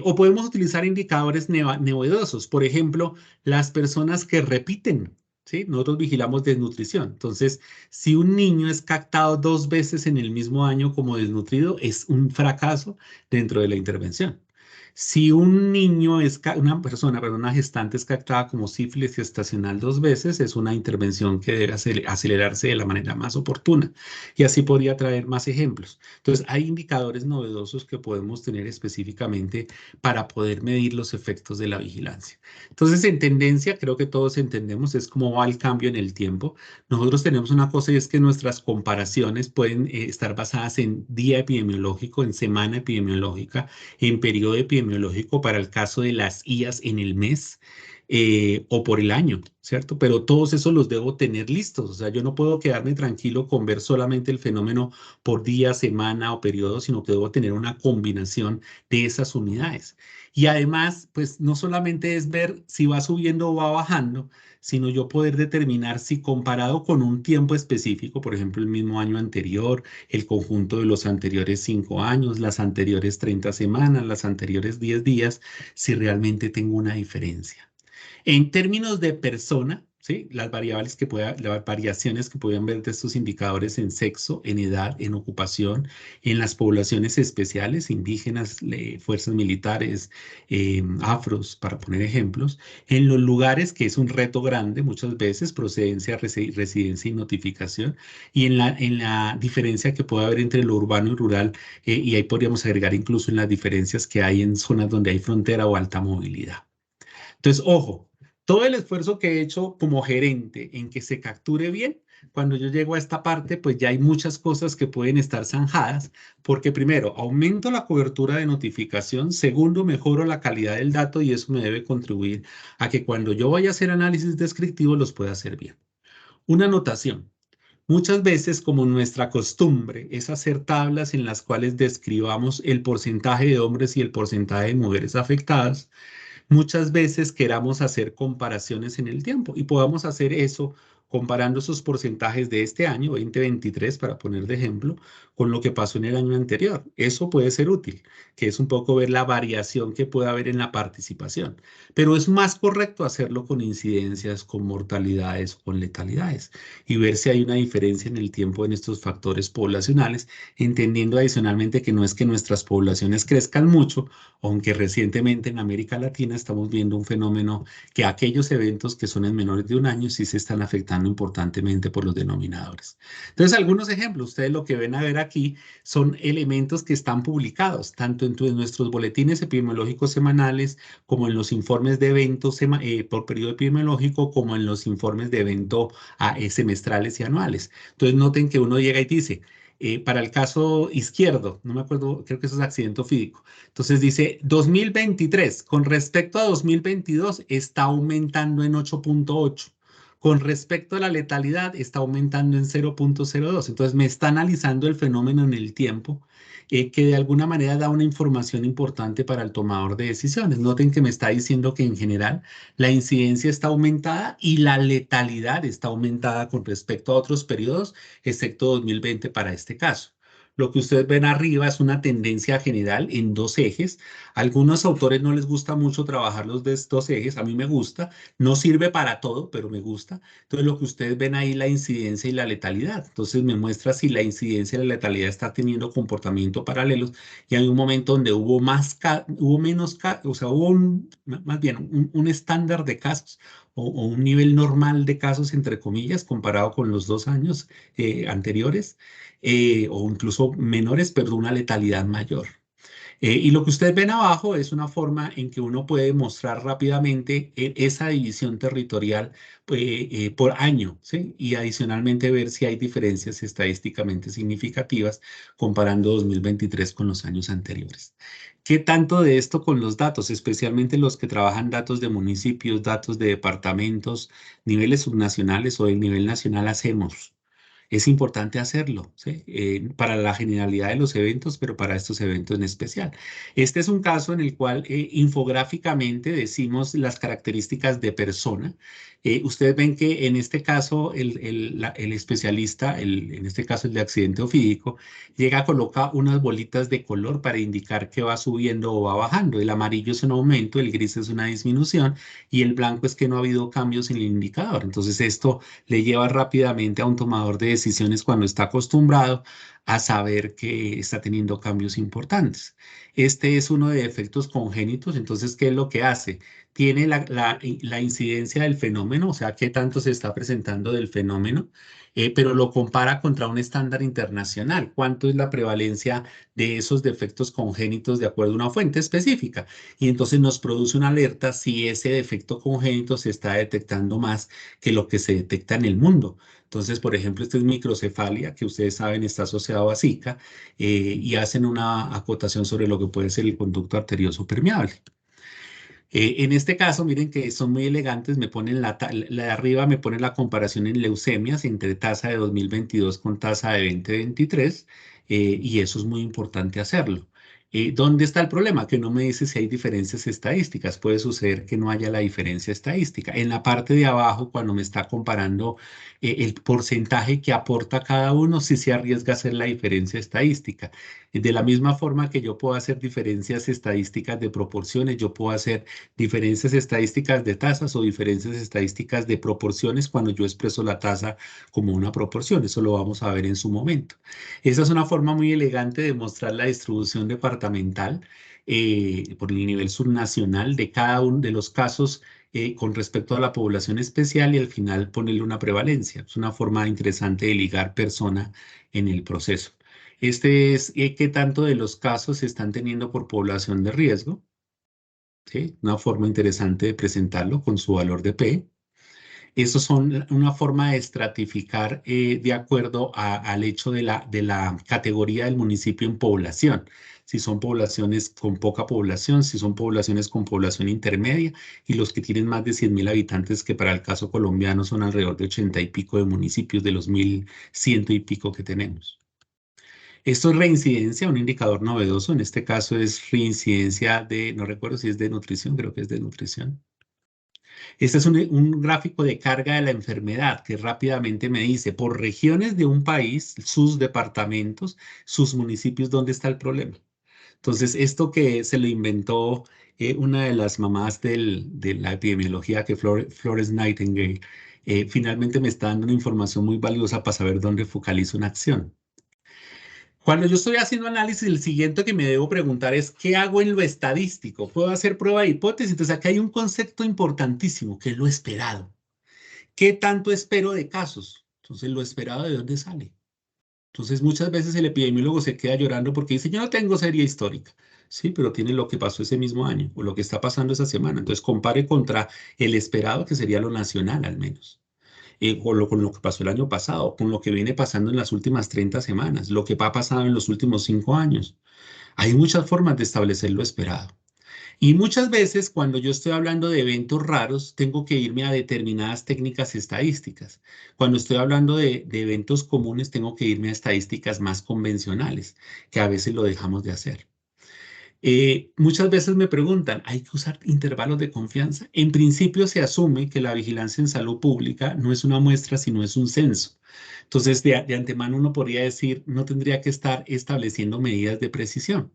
Speaker 1: O podemos utilizar indicadores novedosos, por ejemplo, las personas que repiten. ¿Sí? Nosotros vigilamos desnutrición. Entonces, si un niño es captado 2 veces en el mismo año como desnutrido, es un fracaso dentro de la intervención. Si un niño una persona, perdón, una gestante es captada como sífilis gestacional 2 veces, es una intervención que debe acelerarse de la manera más oportuna. Y así podría traer más ejemplos. Entonces, hay indicadores novedosos que podemos tener específicamente para poder medir los efectos de la vigilancia. Entonces, en tendencia, creo que todos entendemos, es cómo va el cambio en el tiempo. Nosotros tenemos una cosa y es que nuestras comparaciones pueden estar basadas en día epidemiológico, en semana epidemiológica, en periodo epidemiológico para el caso de las IAS en el mes o por el año, ¿cierto? Pero todos esos los debo tener listos. O sea, yo no puedo quedarme tranquilo con ver solamente el fenómeno por día, semana o periodo, sino que debo tener una combinación de esas unidades. Y además, pues no solamente es ver si va subiendo o va bajando, sino yo poder determinar si comparado con un tiempo específico, por ejemplo, el mismo año anterior, el conjunto de los anteriores 5 años, las anteriores 30 semanas, las anteriores 10 días, si realmente tengo una diferencia. En términos de persona, ¿sí? Las variaciones que pueden ver de estos indicadores en sexo, en edad, en ocupación, en las poblaciones especiales, indígenas, fuerzas militares, afros, para poner ejemplos, en los lugares, que es un reto grande muchas veces, procedencia, residencia y notificación, y en la diferencia que puede haber entre lo urbano y rural, y ahí podríamos agregar incluso en las diferencias que hay en zonas donde hay frontera o alta movilidad. Entonces, ojo, todo el esfuerzo que he hecho como gerente en que se capture bien, cuando yo llego a esta parte, pues ya hay muchas cosas que pueden estar zanjadas, porque primero, aumento la cobertura de notificación, segundo, mejoro la calidad del dato y eso me debe contribuir a que cuando yo vaya a hacer análisis descriptivo los pueda hacer bien. Una anotación. Muchas veces, como nuestra costumbre es hacer tablas en las cuales describamos el porcentaje de hombres y el porcentaje de mujeres afectadas, muchas veces queramos hacer comparaciones en el tiempo y podamos hacer eso comparando esos porcentajes de este año, 2023, para poner de ejemplo, con lo que pasó en el año anterior. Eso puede ser útil, que es un poco ver la variación que puede haber en la participación, pero es más correcto hacerlo con incidencias, con mortalidades, con letalidades y ver si hay una diferencia en el tiempo en estos factores poblacionales, entendiendo adicionalmente que no es que nuestras poblaciones crezcan mucho, aunque recientemente en América Latina estamos viendo un fenómeno que aquellos eventos que son en menores de un año sí se están afectando importantemente por los denominadores. Entonces, algunos ejemplos, ustedes lo que ven a ver aquí son elementos que están publicados, tanto en nuestros boletines epidemiológicos semanales, como en los informes de eventos por periodo epidemiológico, como en los informes de evento semestrales y anuales. Entonces, noten que uno llega y dice, para el caso izquierdo, no me acuerdo, creo que eso es accidente ofídico. Entonces dice 2023, con respecto a 2022, está aumentando en 8.8. Con respecto a la letalidad, está aumentando en 0.02. Entonces me está analizando el fenómeno en el tiempo, que de alguna manera da una información importante para el tomador de decisiones. Noten que me está diciendo que en general la incidencia está aumentada y la letalidad está aumentada con respecto a otros periodos, excepto 2020 para este caso. Lo que ustedes ven arriba es una tendencia general en dos ejes. A algunos autores no les gusta mucho trabajar los de estos ejes. A mí me gusta. No sirve para todo, pero me gusta. Entonces, lo que ustedes ven ahí, la incidencia y la letalidad. Entonces, me muestra si la incidencia y la letalidad está teniendo comportamientos paralelos. Y hay un momento donde hubo menos, o sea, hubo más bien un estándar de casos o un nivel normal de casos, entre comillas, comparado con los 2 años anteriores o incluso menores, pero una letalidad mayor. Y lo que ustedes ven abajo es una forma en que uno puede mostrar rápidamente esa división territorial por año, ¿sí? Y adicionalmente ver si hay diferencias estadísticamente significativas comparando 2023 con los años anteriores. ¿Qué tanto de esto con los datos, especialmente los que trabajan datos de municipios, datos de departamentos, niveles subnacionales o del nivel nacional hacemos? Es importante hacerlo, ¿sí? Para la generalidad de los eventos, pero para estos eventos en especial. Este es un caso en el cual infográficamente decimos las características de persona. Ustedes ven que en este caso el especialista, en este caso el de accidente ofídico, llega, coloca unas bolitas de color para indicar que va subiendo o va bajando. El amarillo es un aumento, el gris es una disminución y el blanco es que no ha habido cambios en el indicador. Entonces esto le lleva rápidamente a un tomador de decisiones cuando está acostumbrado a saber que está teniendo cambios importantes. Este es uno de efectos congénitos, entonces, ¿qué es lo que hace? Tiene la incidencia del fenómeno, o sea, qué tanto se está presentando del fenómeno, pero lo compara contra un estándar internacional. ¿Cuánto es la prevalencia de esos defectos congénitos de acuerdo a una fuente específica? Y entonces nos produce una alerta si ese defecto congénito se está detectando más que lo que se detecta en el mundo. Entonces, por ejemplo, esta es microcefalia, que ustedes saben está asociado a Zika, y hacen una acotación sobre lo que puede ser el conducto arterioso permeable. En este caso, miren que son muy elegantes, me ponen la de arriba me pone la comparación en leucemias entre tasa de 2022 con tasa de 2023, y eso es muy importante hacerlo. ¿Dónde está el problema? Que no me dice si hay diferencias estadísticas. Puede suceder que no haya la diferencia estadística. En la parte de abajo, cuando me está comparando el porcentaje que aporta cada uno, sí se arriesga a hacer la diferencia estadística. De la misma forma que yo puedo hacer diferencias estadísticas de proporciones, yo puedo hacer diferencias estadísticas de tasas o diferencias estadísticas de proporciones cuando yo expreso la tasa como una proporción. Eso lo vamos a ver en su momento. Esa es una forma muy elegante de mostrar la distribución departamental por el nivel subnacional de cada uno de los casos con respecto a la población especial y al final ponerle una prevalencia. Es una forma interesante de ligar persona en el proceso. Este es qué tanto de los casos se están teniendo por población de riesgo. ¿Sí? Una forma interesante de presentarlo con su valor de P. Esos son una forma de estratificar de acuerdo al hecho de la categoría del municipio en población. Si son poblaciones con poca población, si son poblaciones con población intermedia y los que tienen más de 100.000 habitantes, que para el caso colombiano son alrededor de 80 y pico de municipios de los 1.100 y pico que tenemos. Esto es reincidencia, un indicador novedoso. En este caso es reincidencia de, no recuerdo si es de nutrición, creo que es de nutrición. Este es un gráfico de carga de la enfermedad que rápidamente me dice por regiones de un país, sus departamentos, sus municipios, dónde está el problema. Entonces, esto que se lo inventó una de las mamás de la epidemiología, que Florence Nightingale, finalmente me está dando una información muy valiosa para saber dónde focalizo una acción. Cuando yo estoy haciendo análisis, el siguiente que me debo preguntar es, ¿qué hago en lo estadístico? ¿Puedo hacer prueba de hipótesis? Entonces, acá hay un concepto importantísimo, que es lo esperado. ¿Qué tanto espero de casos? Entonces, lo esperado, ¿de dónde sale? Entonces, muchas veces el epidemiólogo se queda llorando porque dice, yo no tengo serie histórica. Sí, pero tiene lo que pasó ese mismo año o lo que está pasando esa semana. Entonces, compare contra el esperado, que sería lo nacional al menos, con lo que pasó el año pasado, con lo que viene pasando en las últimas 30 semanas, lo que ha pasado en los últimos 5 años. Hay muchas formas de establecer lo esperado. Y muchas veces cuando yo estoy hablando de eventos raros, tengo que irme a determinadas técnicas estadísticas. Cuando estoy hablando de eventos comunes, tengo que irme a estadísticas más convencionales, que a veces lo dejamos de hacer. Muchas veces me preguntan, ¿hay que usar intervalos de confianza? En principio se asume que la vigilancia en salud pública no es una muestra, sino es un censo. Entonces, de antemano uno podría decir, no tendría que estar estableciendo medidas de precisión.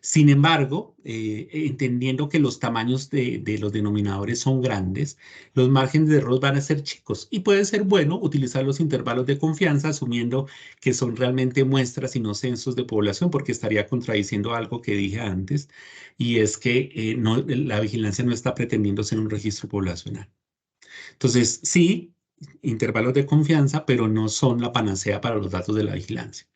Speaker 1: Sin embargo, entendiendo que los tamaños de los denominadores son grandes, los márgenes de error van a ser chicos y puede ser bueno utilizar los intervalos de confianza asumiendo que son realmente muestras y no censos de población, porque estaría contradiciendo algo que dije antes, y es que la vigilancia no está pretendiendo ser un registro poblacional. Entonces, sí, intervalos de confianza, pero no son la panacea para los datos de la vigilancia.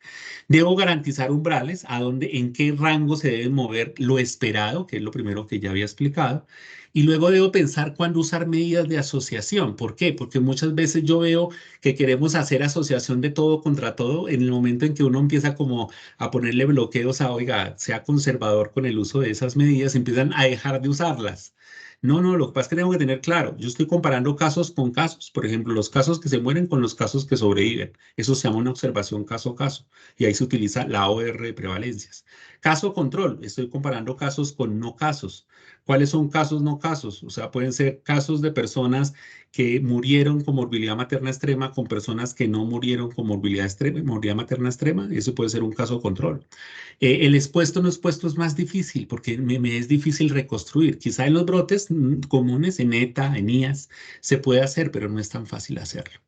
Speaker 1: Debo garantizar umbrales en qué rango se debe mover lo esperado, que es lo primero que ya había explicado. Y luego debo pensar cuándo usar medidas de asociación. ¿Por qué? Porque muchas veces yo veo que queremos hacer asociación de todo contra todo en el momento en que uno empieza como a ponerle bloqueos a, oiga, sea conservador con el uso de esas medidas, empiezan a dejar de usarlas. No, no, lo que pasa es que tengo que tener claro, yo estoy comparando casos con casos, por ejemplo, los casos que se mueren con los casos que sobreviven. Eso se llama una observación caso a caso y ahí se utiliza la OR de prevalencias. Caso control, estoy comparando casos con no casos. ¿Cuáles son casos no casos? O sea, pueden ser casos de personas que murieron con morbilidad materna extrema con personas que no murieron con morbilidad extrema, morbilidad materna extrema. Eso puede ser un caso control. El expuesto no expuesto es más difícil porque me es difícil reconstruir. Quizá en los brotes comunes, en ETA, en IAS, se puede hacer, pero no es tan fácil hacerlo.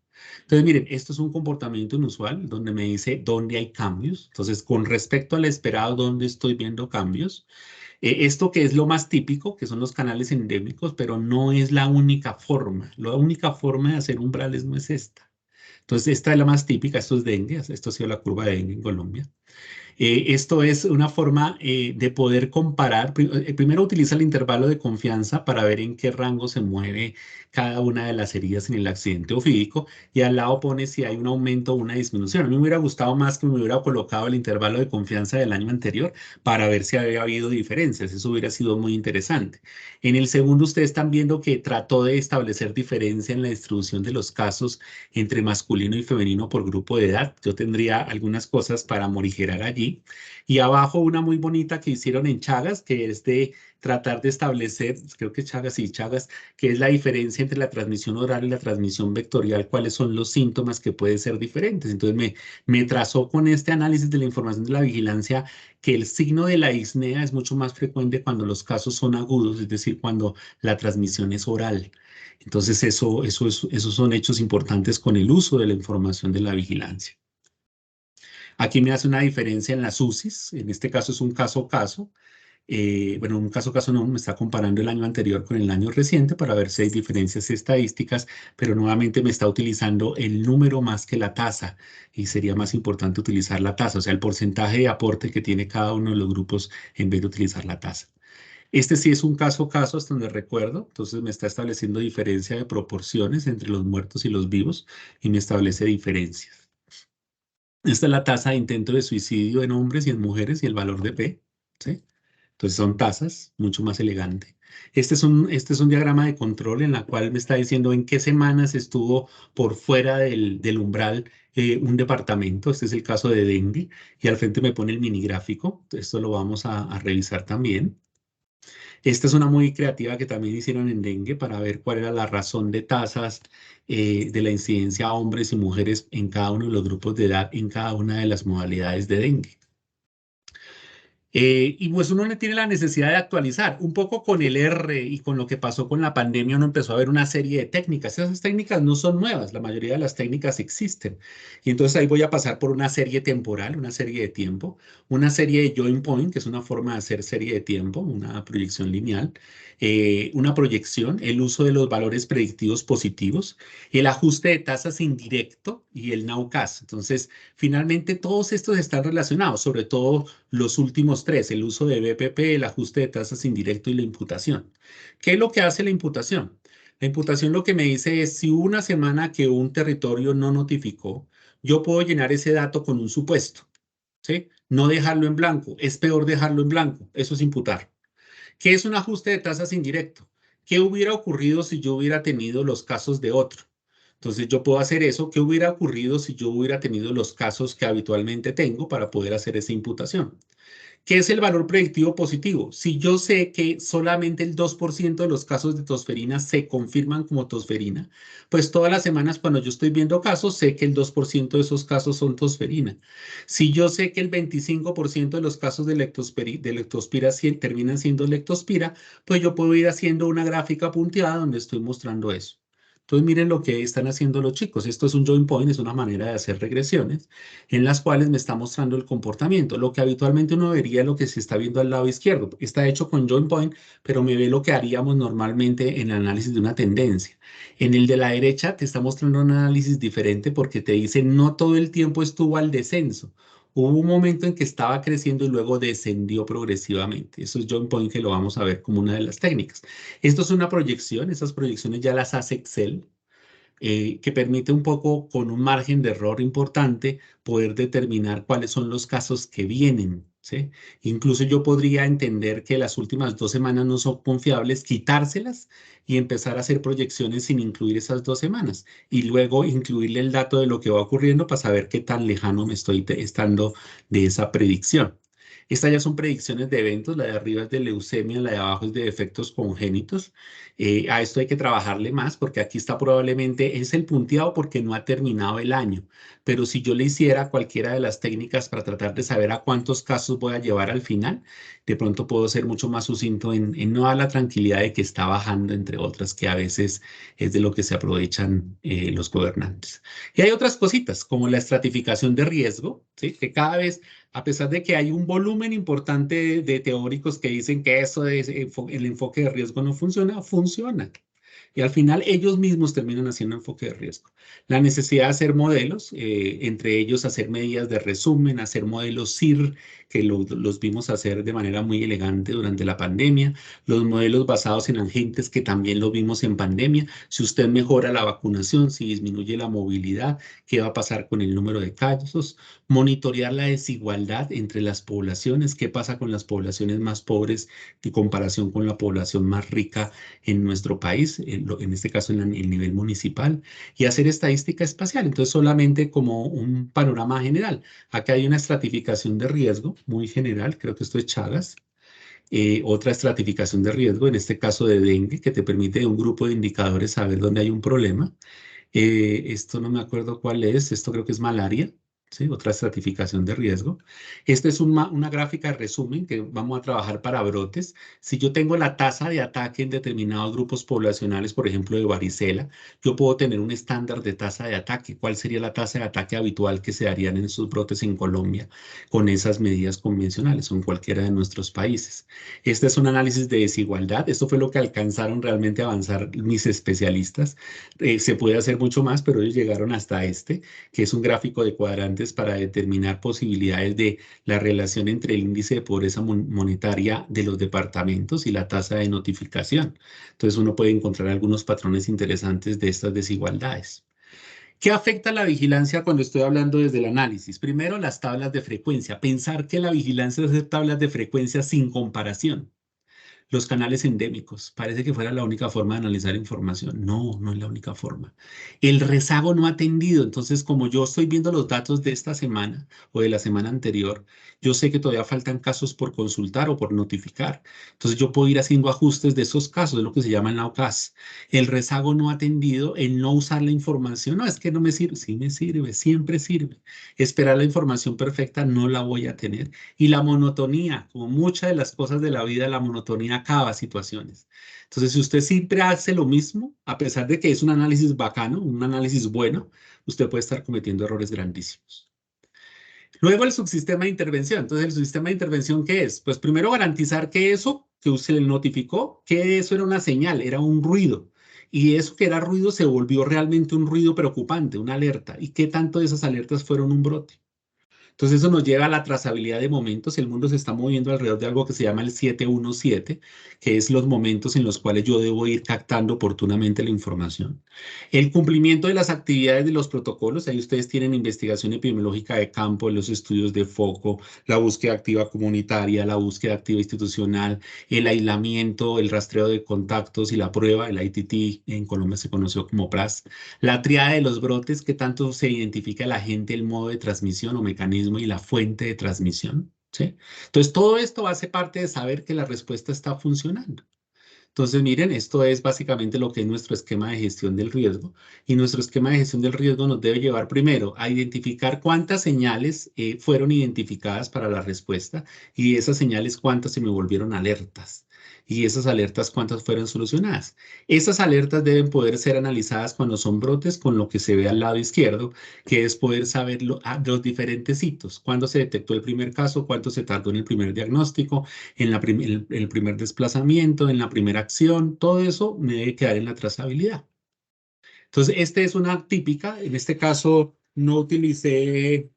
Speaker 1: Entonces, miren, esto es un comportamiento inusual donde me dice dónde hay cambios. Entonces, con respecto al esperado, ¿dónde estoy viendo cambios? Esto que es lo más típico, que son los canales endémicos, pero no es la única forma. La única forma de hacer umbrales no es esta. Entonces, esta es la más típica, esto es dengue, esto ha sido la curva de dengue en Colombia. Esto es una forma de poder comparar. Primero utiliza el intervalo de confianza para ver en qué rango se mueve cada una de las heridas en el accidente ofídico y al lado pone si hay un aumento o una disminución. A mí me hubiera gustado más que me hubiera colocado el intervalo de confianza del año anterior para ver si había habido diferencias. Eso hubiera sido muy interesante. En el segundo, ustedes están viendo que trató de establecer diferencia en la distribución de los casos entre masculino y femenino por grupo de edad. Yo tendría algunas cosas para morigerar allí. Y abajo una muy bonita que hicieron en Chagas, que es de tratar de establecer, creo que Chagas y Chagas, que es la diferencia entre la transmisión oral y la transmisión vectorial, cuáles son los síntomas que pueden ser diferentes. Entonces me trazó con este análisis de la información de la vigilancia que el signo de la disnea es mucho más frecuente cuando los casos son agudos, es decir, cuando la transmisión es oral. Entonces, esos son hechos importantes con el uso de la información de la vigilancia. Aquí me hace una diferencia en las UCIs, en este caso es un caso a caso. Bueno, un caso a caso no, me está comparando el año anterior con el año reciente para ver si hay diferencias estadísticas, pero nuevamente me está utilizando el número más que la tasa y sería más importante utilizar la tasa, o sea, el porcentaje de aporte que tiene cada uno de los grupos en vez de utilizar la tasa. Este sí es un caso a caso hasta donde recuerdo, entonces me está estableciendo diferencia de proporciones entre los muertos y los vivos y me establece diferencias. Esta es la tasa de intento de suicidio en hombres y en mujeres y el valor de P, ¿sí? Entonces son tasas, mucho más elegante. Este es un diagrama de control en la cual me está diciendo en qué semanas estuvo por fuera del umbral un departamento. Este es el caso de dengue y al frente me pone el mini gráfico. Esto lo vamos a revisar también. Esta es una muy creativa que también hicieron en dengue para ver cuál era la razón de tasas de la incidencia a hombres y mujeres en cada uno de los grupos de edad en cada una de las modalidades de dengue. Y pues uno le tiene la necesidad de actualizar. Un poco con el R y con lo que pasó con la pandemia, uno empezó a ver una serie de técnicas. Esas técnicas no son nuevas, la mayoría de las técnicas existen. Y entonces ahí voy a pasar por una serie temporal, una serie de tiempo, una serie de join point, que es una forma de hacer serie de tiempo, una proyección lineal, una proyección, el uso de los valores predictivos positivos, el ajuste de tasas indirecto y el nowcast. Entonces, finalmente todos estos están relacionados, sobre todo los últimos tres, el uso de BPP, el ajuste de tasas indirecto y la imputación. ¿Qué es lo que hace la imputación? La imputación lo que me dice es si hubo una semana que un territorio no notificó, yo puedo llenar ese dato con un supuesto, ¿sí? No dejarlo en blanco, es peor dejarlo en blanco, eso es imputar. ¿Qué es un ajuste de tasas indirecto? ¿Qué hubiera ocurrido si yo hubiera tenido los casos de otro? Entonces yo puedo hacer eso. ¿Qué hubiera ocurrido si yo hubiera tenido los casos que habitualmente tengo para poder hacer esa imputación? ¿Qué es el valor predictivo positivo? Si yo sé que solamente el 2% de los casos de tosferina se confirman como tosferina, pues todas las semanas cuando yo estoy viendo casos, sé que el 2% de esos casos son tosferina. Si yo sé que el 25% de los casos de lectospira terminan siendo lectospira, pues yo puedo ir haciendo una gráfica punteada donde estoy mostrando eso. Entonces miren lo que están haciendo los chicos. Esto es un join point, es una manera de hacer regresiones en las cuales me está mostrando el comportamiento. Lo que habitualmente uno vería es lo que se está viendo al lado izquierdo. Está hecho con join point, pero me ve lo que haríamos normalmente en el análisis de una tendencia. En el de la derecha te está mostrando un análisis diferente porque te dice no todo el tiempo estuvo al descenso. Hubo un momento en que estaba creciendo y luego descendió progresivamente. Eso es join point que lo vamos a ver como una de las técnicas. Esto es una proyección, esas proyecciones ya las hace Excel, que permite un poco con un margen de error importante poder determinar cuáles son los casos que vienen, ¿sí? Incluso yo podría entender que las últimas 2 semanas no son confiables, quitárselas y empezar a hacer proyecciones sin incluir esas 2 semanas y luego incluirle el dato de lo que va ocurriendo para saber qué tan lejano me estoy estando de esa predicción. Estas ya son predicciones de eventos, la de arriba es de leucemia, la de abajo es de defectos congénitos. A esto hay que trabajarle más porque aquí está probablemente, es el punteado porque no ha terminado el año. Pero si yo le hiciera cualquiera de las técnicas para tratar de saber a cuántos casos voy a llevar al final, de pronto puedo ser mucho más sucinto en no dar la tranquilidad de que está bajando, entre otras, que a veces es de lo que se aprovechan los gobernantes. Y hay otras cositas, como la estratificación de riesgo, ¿sí? Que cada vez, a pesar de que hay un volumen importante de teóricos que dicen que eso de el enfoque de riesgo no funciona, funciona. Y al final ellos mismos terminan haciendo enfoque de riesgo. La necesidad de hacer modelos, entre ellos hacer medidas de resumen, hacer modelos SIR, que los vimos hacer de manera muy elegante durante la pandemia, los modelos basados en agentes que también los vimos en pandemia. Si usted mejora la vacunación, si disminuye la movilidad, ¿qué va a pasar con el número de casos? Monitorear la desigualdad entre las poblaciones, qué pasa con las poblaciones más pobres en comparación con la población más rica en nuestro país, en este caso en el nivel municipal, y hacer estadística espacial. Entonces, solamente como un panorama general. Acá hay una estratificación de riesgo muy general, creo que esto es Chagas. Otra estratificación de riesgo, en este caso de dengue, que te permite de un grupo de indicadores saber dónde hay un problema. Esto no me acuerdo cuál es, esto creo que es malaria, ¿sí? Otra estratificación de riesgo. Esta es una gráfica de resumen que vamos a trabajar para brotes. Si yo tengo la tasa de ataque en determinados grupos poblacionales, por ejemplo, de varicela, yo puedo tener un estándar de tasa de ataque. ¿Cuál sería la tasa de ataque habitual que se darían en esos brotes en Colombia con esas medidas convencionales o en cualquiera de nuestros países? Este es un análisis de desigualdad. Esto fue lo que alcanzaron realmente a avanzar mis especialistas. Se puede hacer mucho más, pero ellos llegaron hasta este, que es un gráfico de cuadrantes para determinar posibilidades de la relación entre el índice de pobreza monetaria de los departamentos y la tasa de notificación. Entonces uno puede encontrar algunos patrones interesantes de estas desigualdades. ¿Qué afecta la vigilancia cuando estoy hablando desde el análisis? Primero, las tablas de frecuencia. Pensar que la vigilancia es hacer tablas de frecuencia sin comparación. Los canales endémicos, parece que fuera la única forma de analizar información. No, no es la única forma. El rezago no atendido. Entonces, como yo estoy viendo los datos de esta semana o de la semana anterior, yo sé que todavía faltan casos por consultar o por notificar. Entonces, yo puedo ir haciendo ajustes de esos casos, de lo que se llama el NowCas. El rezago no atendido, el no usar la información. No, es que no me sirve. Sí me sirve, siempre sirve. Esperar la información perfecta no la voy a tener. Y la monotonía, como muchas de las cosas de la vida, la monotonía acaba situaciones. Entonces, si usted siempre hace lo mismo, a pesar de que es un análisis bacano, un análisis bueno, usted puede estar cometiendo errores grandísimos. Luego, el subsistema de intervención. Entonces, ¿el subsistema de intervención qué es? Pues primero garantizar que eso que usted le notificó, que eso era una señal, era un ruido. Y eso que era ruido se volvió realmente un ruido preocupante, una alerta. ¿Y qué tanto de esas alertas fueron un brote? Entonces eso nos lleva a la trazabilidad de momentos. El mundo se está moviendo alrededor de algo que se llama el 717, que es los momentos en los cuales yo debo ir captando oportunamente la información. El cumplimiento de las actividades de los protocolos. Ahí ustedes tienen investigación epidemiológica de campo, los estudios de foco, la búsqueda activa comunitaria, la búsqueda activa institucional, el aislamiento, el rastreo de contactos y la prueba, el ITT en Colombia se conoció como PRAS. La triada de los brotes, que tanto se identifica la gente, el modo de transmisión o mecanismo y la fuente de transmisión, ¿sí? Entonces, todo esto hace parte de saber que la respuesta está funcionando. Entonces, miren, esto es básicamente lo que es nuestro esquema de gestión del riesgo. Y nuestro esquema de gestión del riesgo nos debe llevar primero a identificar cuántas señales fueron identificadas para la respuesta y esas señales cuántas se me volvieron alertas. y esas alertas cuántas fueron solucionadas. Esas alertas deben poder ser analizadas cuando son brotes con lo que se ve al lado izquierdo, que es poder saber los diferentes hitos, cuándo se detectó el primer caso, cuánto se tardó en el primer diagnóstico, en el primer desplazamiento, en la primera acción, todo eso me debe quedar en la trazabilidad. Entonces, esta es una típica, en este caso no utilicé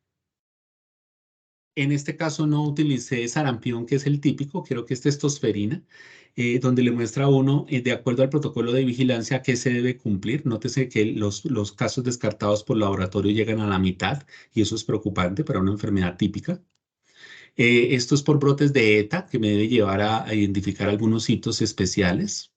Speaker 1: sarampión, que es el típico, creo que es testosterona, donde le muestra a uno, de acuerdo al protocolo de vigilancia, qué se debe cumplir. Nótese que los casos descartados por laboratorio llegan a la mitad y eso es preocupante para una enfermedad típica. Esto es por brotes de ETA, que me debe llevar a identificar algunos hitos especiales.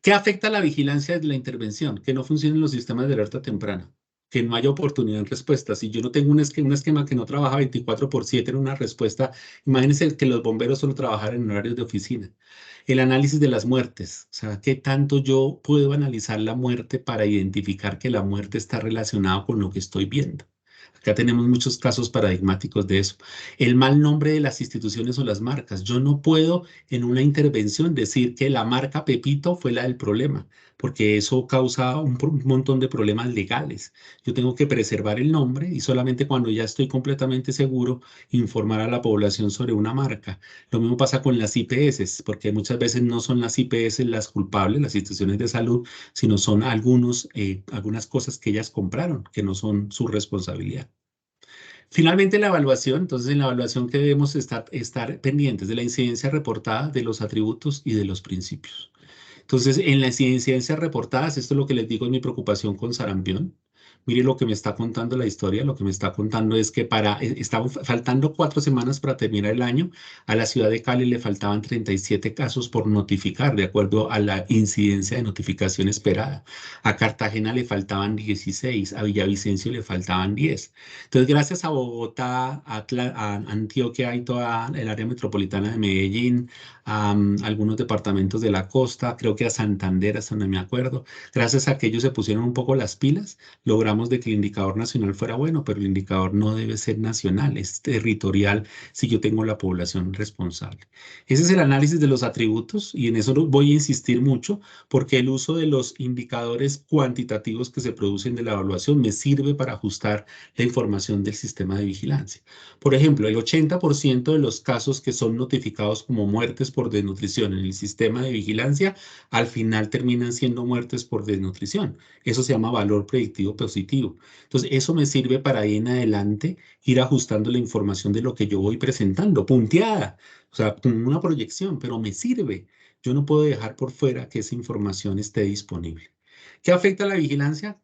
Speaker 1: ¿Qué afecta a la vigilancia de la intervención? Que no funcionen los sistemas de alerta temprana, que no haya oportunidad en respuesta. Si yo no tengo un esquema que no trabaja 24/7 en una respuesta, imagínense que los bomberos solo trabajaran en horarios de oficina. El análisis de las muertes, o sea, ¿qué tanto yo puedo analizar la muerte para identificar que la muerte está relacionada con lo que estoy viendo? Acá tenemos muchos casos paradigmáticos de eso. El mal nombre de las instituciones o las marcas. Yo no puedo en una intervención decir que la marca Pepito fue la del problema, porque eso causa un montón de problemas legales. Yo tengo que preservar el nombre y solamente cuando ya estoy completamente seguro informar a la población sobre una marca. Lo mismo pasa con las IPS, porque muchas veces no son las IPS las culpables, las instituciones de salud, sino son algunas cosas que ellas compraron, que no son su responsabilidad. Finalmente, la evaluación. Entonces, en la evaluación que debemos estar pendientes de la incidencia reportada, de los atributos y de los principios. Entonces, en las incidencias reportadas, esto es lo que les digo, es mi preocupación con sarampión. Mire lo que me está contando la historia. Lo que me está contando es que estaban faltando 4 semanas para terminar el año. A la ciudad de Cali le faltaban 37 casos por notificar, de acuerdo a la incidencia de notificación esperada. A Cartagena le faltaban 16, a Villavicencio le faltaban 10. Entonces, gracias a Bogotá, a Antioquia y toda el área metropolitana de Medellín, a algunos departamentos de la costa, creo que a Santander, hasta donde me acuerdo. Gracias a que ellos se pusieron un poco las pilas, logramos de que el indicador nacional fuera bueno, pero el indicador no debe ser nacional, es territorial si yo tengo la población responsable. Ese es el análisis de los atributos y en eso voy a insistir mucho porque el uso de los indicadores cuantitativos que se producen de la evaluación me sirve para ajustar la información del sistema de vigilancia. Por ejemplo, el 80% de los casos que son notificados como muertes por desnutrición en el sistema de vigilancia, al final terminan siendo muertes por desnutrición. Eso se llama valor predictivo positivo. Entonces, eso me sirve para ahí en adelante ir ajustando la información de lo que yo voy presentando, punteada, o sea, con una proyección, pero me sirve. Yo no puedo dejar por fuera que esa información esté disponible. ¿Qué afecta a la vigilancia?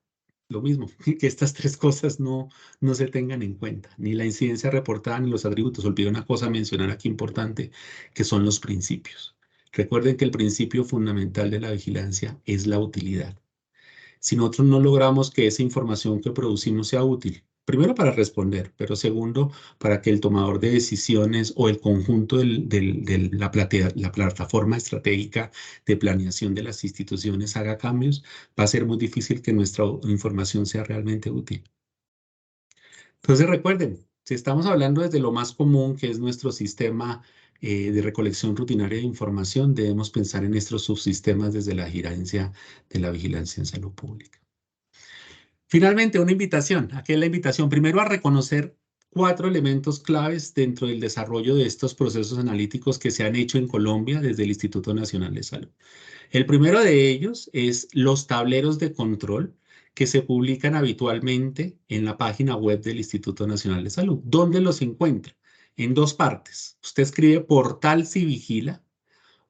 Speaker 1: Lo mismo, que estas tres cosas no se tengan en cuenta, ni la incidencia reportada ni los atributos. Olvidé una cosa a mencionar aquí importante, que son los principios. Recuerden que el principio fundamental de la vigilancia es la utilidad. Si nosotros no logramos que esa información que producimos sea útil, primero para responder, pero segundo, para que el tomador de decisiones o el conjunto de la plataforma estratégica de planeación de las instituciones haga cambios, va a ser muy difícil que nuestra información sea realmente útil. Entonces recuerden, si estamos hablando desde lo más común, que es nuestro sistema de recolección rutinaria de información, debemos pensar en nuestros subsistemas desde la gerencia de la vigilancia en salud pública. Finalmente, una invitación. Aquí es la invitación. Primero, a reconocer 4 elementos claves dentro del desarrollo de estos procesos analíticos que se han hecho en Colombia desde el Instituto Nacional de Salud. El primero de ellos es los tableros de control que se publican habitualmente en la página web del Instituto Nacional de Salud. ¿Dónde los encuentra? En 2 partes. Usted escribe Portal Si Vigila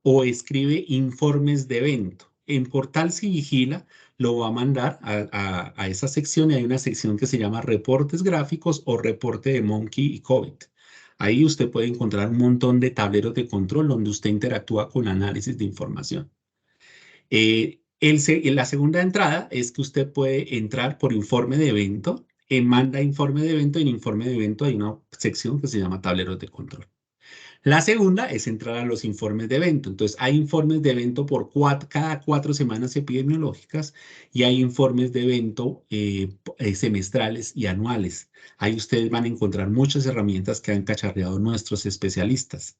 Speaker 1: o escribe informes de evento. En Portal Si Vigila lo va a mandar a esa sección y hay una sección que se llama reportes gráficos o reporte de Monkey y COVID. Ahí usted puede encontrar un montón de tableros de control donde usted interactúa con análisis de información. La segunda entrada es que usted puede entrar por informe de evento, manda informe de evento y en informe de evento hay una sección que se llama tableros de control. La segunda es entrar a los informes de evento. Entonces, hay informes de evento por cada 4 semanas epidemiológicas y hay informes de evento semestrales y anuales. Ahí ustedes van a encontrar muchas herramientas que han cacharreado nuestros especialistas.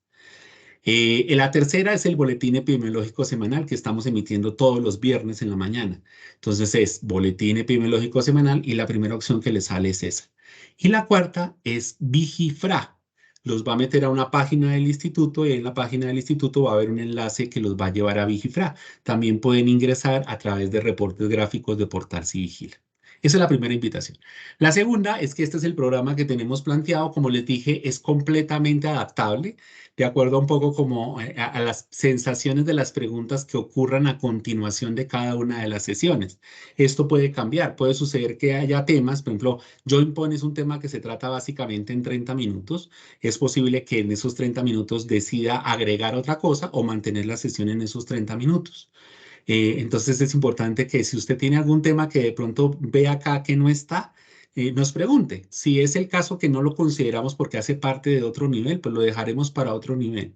Speaker 1: La tercera es el boletín epidemiológico semanal que estamos emitiendo todos los viernes en la mañana. Entonces es boletín epidemiológico semanal y la primera opción que le sale es esa. Y la cuarta es Vigifra. Los va a meter a una página del instituto y en la página del instituto va a haber un enlace que los va a llevar a Vigifra. También pueden ingresar a través de reportes gráficos de Portal Si Vigila. Esa es la primera invitación. La segunda es que este es el programa que tenemos planteado. Como les dije, es completamente adaptable de acuerdo un poco como a las sensaciones de las preguntas que ocurran a continuación de cada una de las sesiones. Esto puede cambiar, puede suceder que haya temas, por ejemplo, Join es un tema que se trata básicamente en 30 minutos. Es posible que en esos 30 minutos decida agregar otra cosa o mantener la sesión en esos 30 minutos. Entonces es importante que si usted tiene algún tema que de pronto ve acá que no está, nos pregunte. Si es el caso que no lo consideramos porque hace parte de otro nivel, pues lo dejaremos para otro nivel.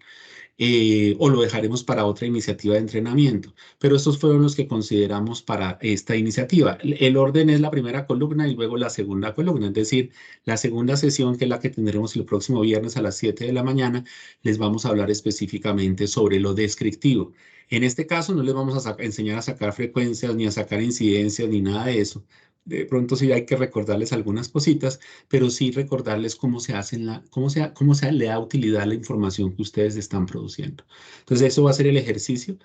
Speaker 1: O lo dejaremos para otra iniciativa de entrenamiento. Pero estos fueron los que consideramos para esta iniciativa. El orden es la primera columna y luego la segunda columna, es decir, la segunda sesión, que es la que tendremos el próximo viernes a las 7 de la mañana, les vamos a hablar específicamente sobre lo descriptivo. En este caso no les vamos a enseñar a sacar frecuencias, ni a sacar incidencias, ni nada de eso. De pronto sí hay que recordarles algunas cositas, pero sí recordarles cómo se hacen cómo se le da utilidad a la información que ustedes están produciendo. Entonces, eso va a ser el ejercicio.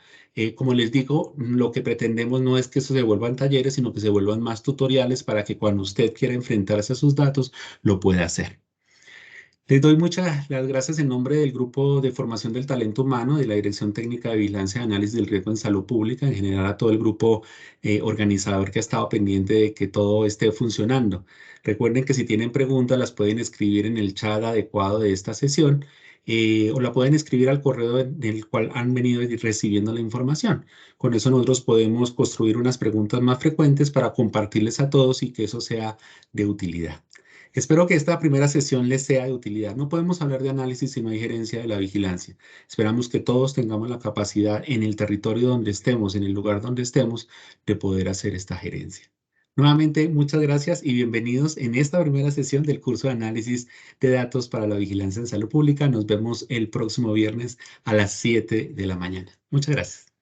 Speaker 1: Como les digo, lo que pretendemos no es que eso se vuelvan talleres, sino que se vuelvan más tutoriales para que cuando usted quiera enfrentarse a sus datos, lo pueda hacer. Les doy muchas las gracias en nombre del Grupo de Formación del Talento Humano, de la Dirección Técnica de Vigilancia y Análisis del Riesgo en Salud Pública, en general a todo el grupo organizador que ha estado pendiente de que todo esté funcionando. Recuerden que si tienen preguntas las pueden escribir en el chat adecuado de esta sesión o la pueden escribir al correo del cual han venido recibiendo la información. Con eso nosotros podemos construir unas preguntas más frecuentes para compartirles a todos y que eso sea de utilidad. Espero que esta primera sesión les sea de utilidad. No podemos hablar de análisis si no hay gerencia de la vigilancia. Esperamos que todos tengamos la capacidad en el territorio donde estemos, en el lugar donde estemos, de poder hacer esta gerencia. Nuevamente, muchas gracias y bienvenidos en esta primera sesión del curso de análisis de datos para la vigilancia en salud pública. Nos vemos el próximo viernes a las 7 de la mañana. Muchas gracias.